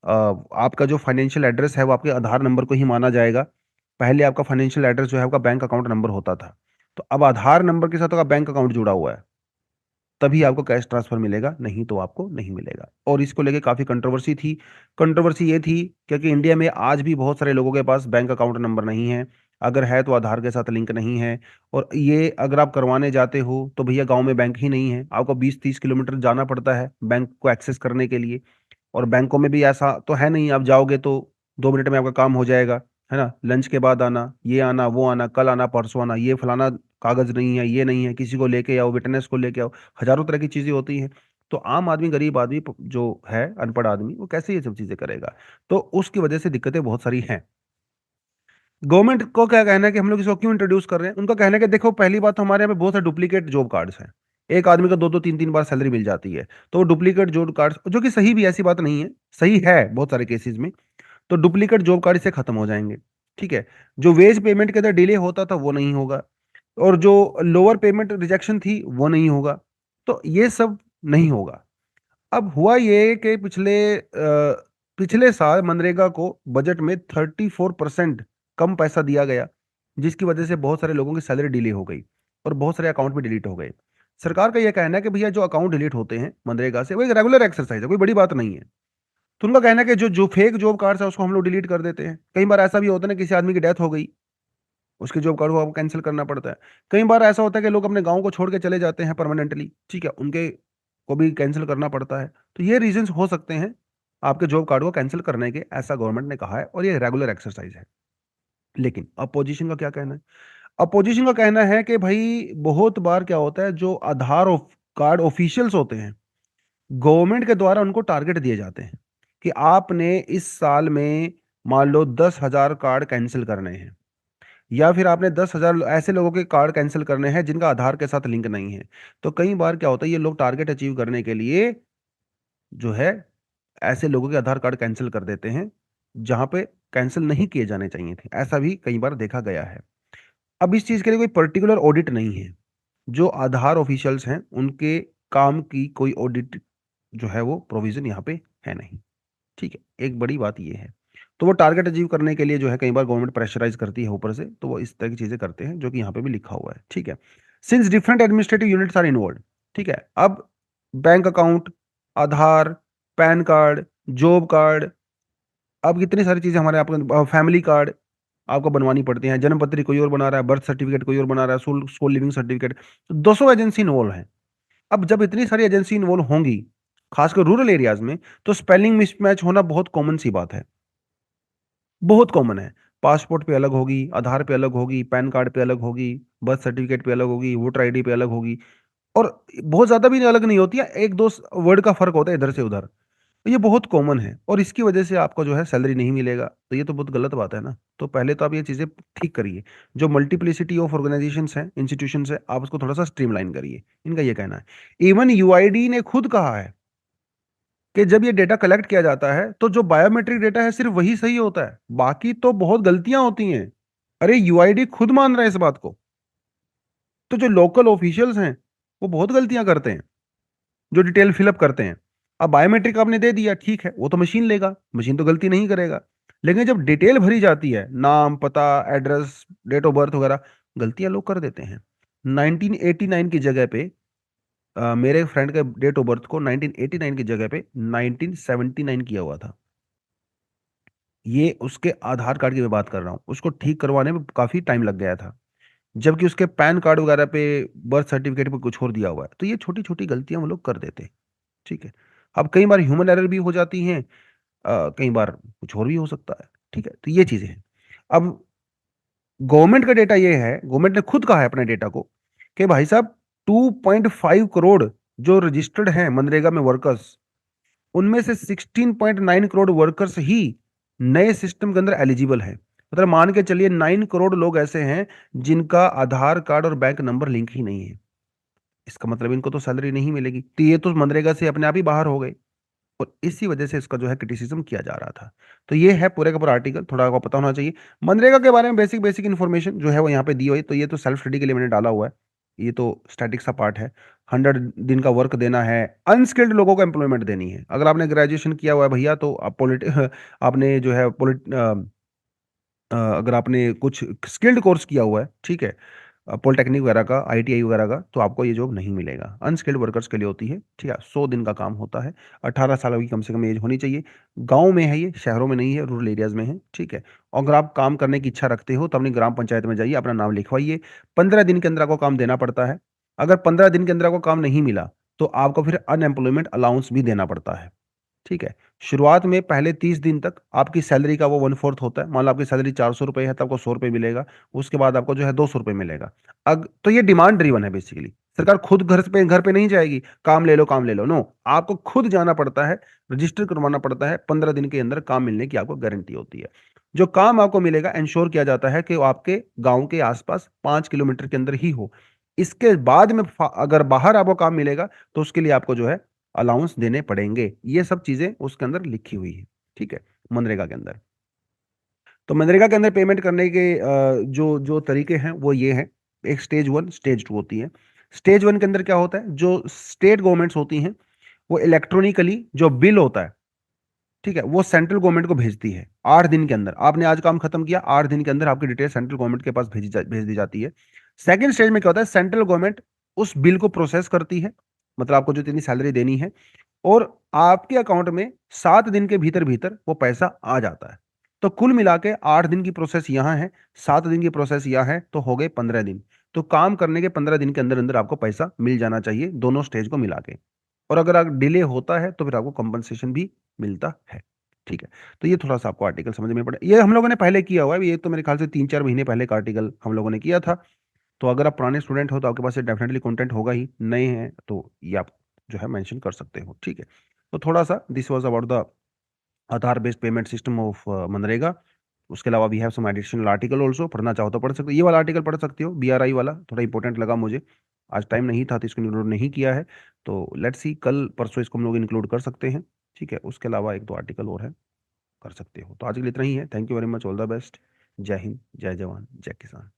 S1: आपका जो फाइनेंशियल एड्रेस है वो आपके आधार नंबर को ही माना जाएगा। पहले आपका फाइनेंशियल एड्रेस जो है आपका बैंक अकाउंट नंबर होता था, तो अब आधार नंबर के साथ आपका बैंक अकाउंट जुड़ा हुआ है, तभी आपको कैश ट्रांसफर मिलेगा, नहीं तो आपको नहीं मिलेगा। और इसको लेके काफ़ी कंट्रोवर्सी थी। कंट्रोवर्सी ये थी क्योंकि इंडिया में आज भी बहुत सारे लोगों के पास बैंक अकाउंट नंबर नहीं है, अगर है तो आधार के साथ लिंक नहीं है। और ये अगर आप करवाने जाते हो तो भैया गांव में बैंक ही नहीं है, आपको 20-30 किलोमीटर जाना पड़ता है बैंक को एक्सेस करने के लिए। और बैंकों में भी ऐसा तो है नहीं, आप जाओगे तो 2 मिनट में आपका काम हो जाएगा, है ना। लंच के बाद आना, ये आना, वो आना, कल आना, परसों आना, ये फलाना कागज नहीं है, ये नहीं है, किसी को लेके आओ, विटनेस को लेके आओ। हजारों तरह की चीजें होती हैं। तो आम आदमी, गरीब आदमी जो है, अनपढ़ आदमी, वो कैसे ये सब चीजें करेगा। तो उसकी वजह से दिक्कतें बहुत सारी हैं। गवर्नमेंट को क्या कहना है कि हम लोग इसको क्यों इंट्रोड्यूस कर रहे हैं, उनका कहना है कि देखो पहली बात तो हमारे यहाँ पे बहुत सारे डुप्लीकेट जॉब कार्ड्स हैं। एक आदमी को दो दो तीन तीन बार सैलरी मिल जाती है, तो वो डुप्लीकेट जॉब कार्ड्स, जो कि सही भी, ऐसी बात नहीं है, सही है बहुत सारे केसेस में। तो डुप्लीकेट जॉब कार्ड से खत्म हो जाएंगे। ठीक है, जो वेज पेमेंट के अंदर डिले होता था वो नहीं होगा, और जो लोअर पेमेंट रिजेक्शन थी वो नहीं होगा। तो ये सब नहीं होगा। अब हुआ ये कि पिछले साल मनरेगा को बजट में 34% कम पैसा दिया गया, जिसकी वजह से बहुत सारे लोगों की सैलरी डिले हो गई और बहुत सारे अकाउंट भी डिलीट हो गए। सरकार का यह कहना है कि भैया जो अकाउंट डिलीट होते हैं मनरेगा से वो एक रेगुलर एक्सरसाइज है, कोई बड़ी बात नहीं है। तो उनका कहना है कि जो जो फेक जॉब कार्ड है उसको हम लोग डिलीट कर देते हैं। कई बार ऐसा भी होता है ना, किसी आदमी की डेथ हो गई, उसके जॉब कार्ड को आपको कैंसिल करना पड़ता है। कई बार ऐसा होता है कि लोग अपने गांव को छोड़ के चले जाते हैं परमानेंटली, ठीक है, उनके को भी कैंसिल करना पड़ता है। तो ये रीजंस हो सकते हैं आपके जॉब कार्ड को कैंसिल करने के, ऐसा गवर्नमेंट ने कहा है, और ये रेगुलर एक्सरसाइज है। लेकिन अपोजिशन का क्या कहना है? अपोजिशन का कहना है कि भाई बहुत बार क्या होता है, जो आधार कार्ड ऑफिशियल्स होते हैं, गवर्नमेंट के द्वारा उनको टारगेट दिए जाते हैं कि आपने इस साल में मान लो 10,000 कार्ड कैंसिल करने हैं, या फिर आपने 10,000 ऐसे लोगों के कार्ड कैंसिल करने हैं जिनका आधार के साथ लिंक नहीं है। तो कई बार क्या होता है, ये लोग टारगेट अचीव करने के लिए जो है ऐसे लोगों के आधार कार्ड कैंसिल कर देते हैं जहां पे कैंसिल नहीं किए जाने चाहिए थे। ऐसा भी कई बार देखा गया है। अब इस चीज के लिए कोई पर्टिकुलर ऑडिट नहीं है, जो आधार ऑफिशियल्स हैं उनके काम की कोई ऑडिट जो है वो प्रोविजन यहाँ पे है नहीं। ठीक है, एक बड़ी बात ये है। तो वो टारगेट अचीव करने के लिए जो है कई बार गवर्नमेंट प्रेशराइज करती है ऊपर से, तो वो इस तरह की चीजें करते हैं जो कि यहाँ पे भी लिखा हुआ है। ठीक है, since different administrative units are involve. ठीक है, अब bank account, Aadhaar, PAN card, job card, अब कितनी सारी चीजें हमारे आपको, फैमिली कार्ड आपको बनवानी पड़ती हैं, जन्म पत्री कोई और बना रहा है, बर्थ सर्टिफिकेट कोई और बना रहा है, school school leaving certificate, 200 agency involve है। अब जब इतनी सारी एजेंसी इन्वॉल्व होंगी, खासकर रूरल एरियाज में, तो स्पेलिंग मिसमैच होना बहुत कॉमन सी बात है, बहुत कॉमन है। पासपोर्ट पे अलग होगी, आधार पे अलग होगी, पैन कार्ड पे अलग होगी, बर्थ सर्टिफिकेट पे अलग होगी, वोटर आईडी पे अलग होगी। और बहुत ज्यादा भी अलग नहीं होती है, एक दो वर्ड का फर्क होता है इधर से उधर। तो ये बहुत कॉमन है और इसकी वजह से आपको जो है सैलरी नहीं मिलेगा, तो ये तो बहुत गलत बात है ना। तो पहले तो आप ये चीज़ें ठीक करिए। जो मल्टीप्लिसिटी ऑफ ऑर्गेनाइजेशंस हैं, इंस्टीट्यूशंस हैं, आप उसको थोड़ा-सा स्ट्रीमलाइन करिए। इनका ये कहना है। इवन यूआईडी ने खुद कहा है कि जब ये डेटा कलेक्ट किया जाता है, तो जो बायोमेट्रिक डेटा है सिर्फ़ वही सही होता है, बाकी तो बहुत गलतियाँ होती हैं। अरे! यूआईडी खुद मान रहा है इस बात को। तो जो लोकल ऑफिशियल्स हैं, वो बहुत गलतियाँ करते हैं। जो डिटेल फिलअप करते हैं। अब बायोमेट्रिक आपने दे दिया, ठीक है, वो तो मशीन लेगा, मशीन तो गलती नहीं करेगा। लेकिन जब डिटेल भरी जाती है, नाम, पता, एड्रेस, डेट ऑफ बर्थ वगैरह, गलतियाँ लोग कर देते हैं। 1989 की जगह पे मेरे फ्रेंड के डेट ऑफ बर्थ को 1989 की जगह पे 1979 किया हुआ था। ये उसके आधार कार्ड की मैं बात कर रहा हूँ, उसको ठीक करवाने में काफ़ी टाइम लग गया था। जबकि उसके पैन कार्ड वगैरह पे, बर्थ सर्टिफिकेट पे कुछ और दिया हुआ है। तो ये छोटी-छोटी गलतियाँ वो लोग कर देते हैं। ठीक है। अब कई बार ह्यूमन एरर भी हो जाती हैं, कई बार कुछ और भी हो सकता है, ठीक है? तो ये चीज़ें हैं। अब गवर्नमेंट का डेटा ये है, गवर्नमेंट ने खुद कहा है अपने डेटा को कि भाई साहब 2.5 करोड़ जो रजिस्टर्ड हैं मनरेगा में वर्कर्स, उनमें से 16.9 करोड़ वर्कर्स ही नए सिस्टम के अंदर एलिजिबल हैं। मतलब मान के चलिए 9 करोड़ लोग ऐसे हैं जिनका आधार कार्ड और बैंक नंबर लिंक ही नहीं है। इसका मतलब इनको तो सैलरी नहीं मिलेगी। तो ये तो मनरेगा से अपने आप ही बाहर हो गए। और इसी वजह से इसका जो है क्रिटिसिज्म किया जा रहा था। तो ये है पूरे का पूरा आर्टिकल, थोड़ा आपको पता होना चाहिए। मनरेगा के बारे में बेसिक इन्फॉर्मेशन जो है वो यहाँ पे दी हुई है, तो ये तो सेल्फ स्टडी के लिए मैंने डाला हुआ है। ये तो स्टैटिक सा पार्ट है। 100 दिन का वर्क देना है, अनस्किल्ड लोगों को एम्प्लॉयमेंट देनी है। अगर आपने ग्रेजुएशन किया हुआ है भैया तो आप आपने जो है अगर आपने कुछ स्किल्ड कोर्स किया हुआ है, ठीक है? पॉलिटेक्निक वगैरह का, आईटीआई वगैरह का, तो आपको ये जॉब नहीं मिलेगा। अनस्किल्ड वर्कर्स के लिए होती है, ठीक है? 100 दिन का काम होता है, 18 साल की कम से कम एज होनी चाहिए। गाँव में है ये, शहरों में नहीं है, रूरल एरियाज़ में है, ठीक है? और अगर आप काम करने की इच्छा रखते हो, तो अपनी ग्राम पंचायत में जाइए, अपना नाम लिखवाइए। 15 दिन के अंदर आपको काम देना पड़ता है। अगर 15 दिन के अंदर आपको काम नहीं मिला, तो आपको फिर अनएम्प्लॉयमेंट अलाउंस भी देना पड़ता है। ठीक है? शुरुआत में पहले 30 दिन तक आपकी सैलरी का वो 1/4 होता है। मान लो आपकी सैलरी ₹400 है तो आपको ₹100 मिलेगा। उसके बाद आपको जो है ₹200 मिलेगा। तो ये डिमांड ड्रिवन है बेसिकली। सरकार खुद घर पे नहीं जाएगी, काम ले लो, नो। आपको खुद जाना पड़ता है, रजिस्टर करवाना पड़ता है, 15 दिन के अंदर काम मिलने की आपको गारंटी होती है। जो काम आपको मिलेगा एंश्योर किया जाता है कि वो आपके गाँव के आस-पास 5 किलोमीटर के अंदर ही हो। इसके बाद में अगर बाहर आपको काम मिलेगा, तो उसके लिए आपको जो है अलाउंस देने पड़ेंगे। ये सब चीज़ें उसके अंदर लिखी हुई है, ठीक है? मनरेगा के अंदर। तो मनरेगा के अंदर पेमेंट करने के जो जो तरीके हैं वो ये हैं। एक स्टेज 1, स्टेज 2 होती है। स्टेज 1 के अंदर क्या होता है, जो स्टेट गवर्नमेंट्स होती हैं, वो इलेक्ट्रॉनिकली जो बिल होता है, ठीक है? वो सेंट्रल गवर्नमेंट को भेजती है 8 दिन के अंदर। आपने आज काम खत्म किया, 8 दिन के अंदर आपकी डिटेल सेंट्रल गवर्नमेंट के पास भेज दी जाती है। सेकंड स्टेज में क्या होता है, सेंट्रल गवर्नमेंट उस बिल को प्रोसेस करती है, मतलब आपको जो जितनी सैलरी देनी है, और आपके अकाउंट में 7 दिन के भीतर-भीतर वो पैसा आ जाता है। तो कुल मिला के 8 दिन की प्रोसेस यहाँ है, 7 दिन की प्रोसेस यहाँ है, तो हो गए 15 दिन। तो काम करने के 15 दिन के अंदर-अंदर आपको पैसा मिल जाना चाहिए, दोनों स्टेज को मिला के। और अगर डिले होता है, तो फिर आपको कंपनसेशन भी मिलता है। ठीक है? तो ये थोड़ा-सा आपको आर्टिकल समझ में पड़े, ये हम लोगों ने पहले किया हुआ है, ये तो मेरे ख्याल से 3-4 महीने पहले का आर्टिकल हम लोगों ने किया था। तो अगर आप पुराने स्टूडेंट हो तो आपके पास ये डेफ़िनेटली कंटेंट होगा ही, नए हैं तो ये आप जो है मेंशन कर सकते हो, ठीक है? तो थोड़ा-सा this was about the Aadhaar based payment system of मनरेगा। उसके अलावा we have some additional article also, पढ़ना चाहो तो पढ़ सकते हो। ये वाला आर्टिकल पढ़ सकते हो, बीआरआई वाला, थोड़ा इंपॉर्टेंट लगा मुझे। आज टाइम नहीं था तो इसको इंक्लूड नहीं किया है। तो लेट्स सी कल परसों इसको हम लोग इंक्लूड कर सकते हैं, ठीक है? उसके अलावा 1-2 आर्टिकल और हैं, कर सकते हो। तो आज के लिए इतना ही है। Thank you very much, all the best. जय हिंद, जय जवान, जय किसान।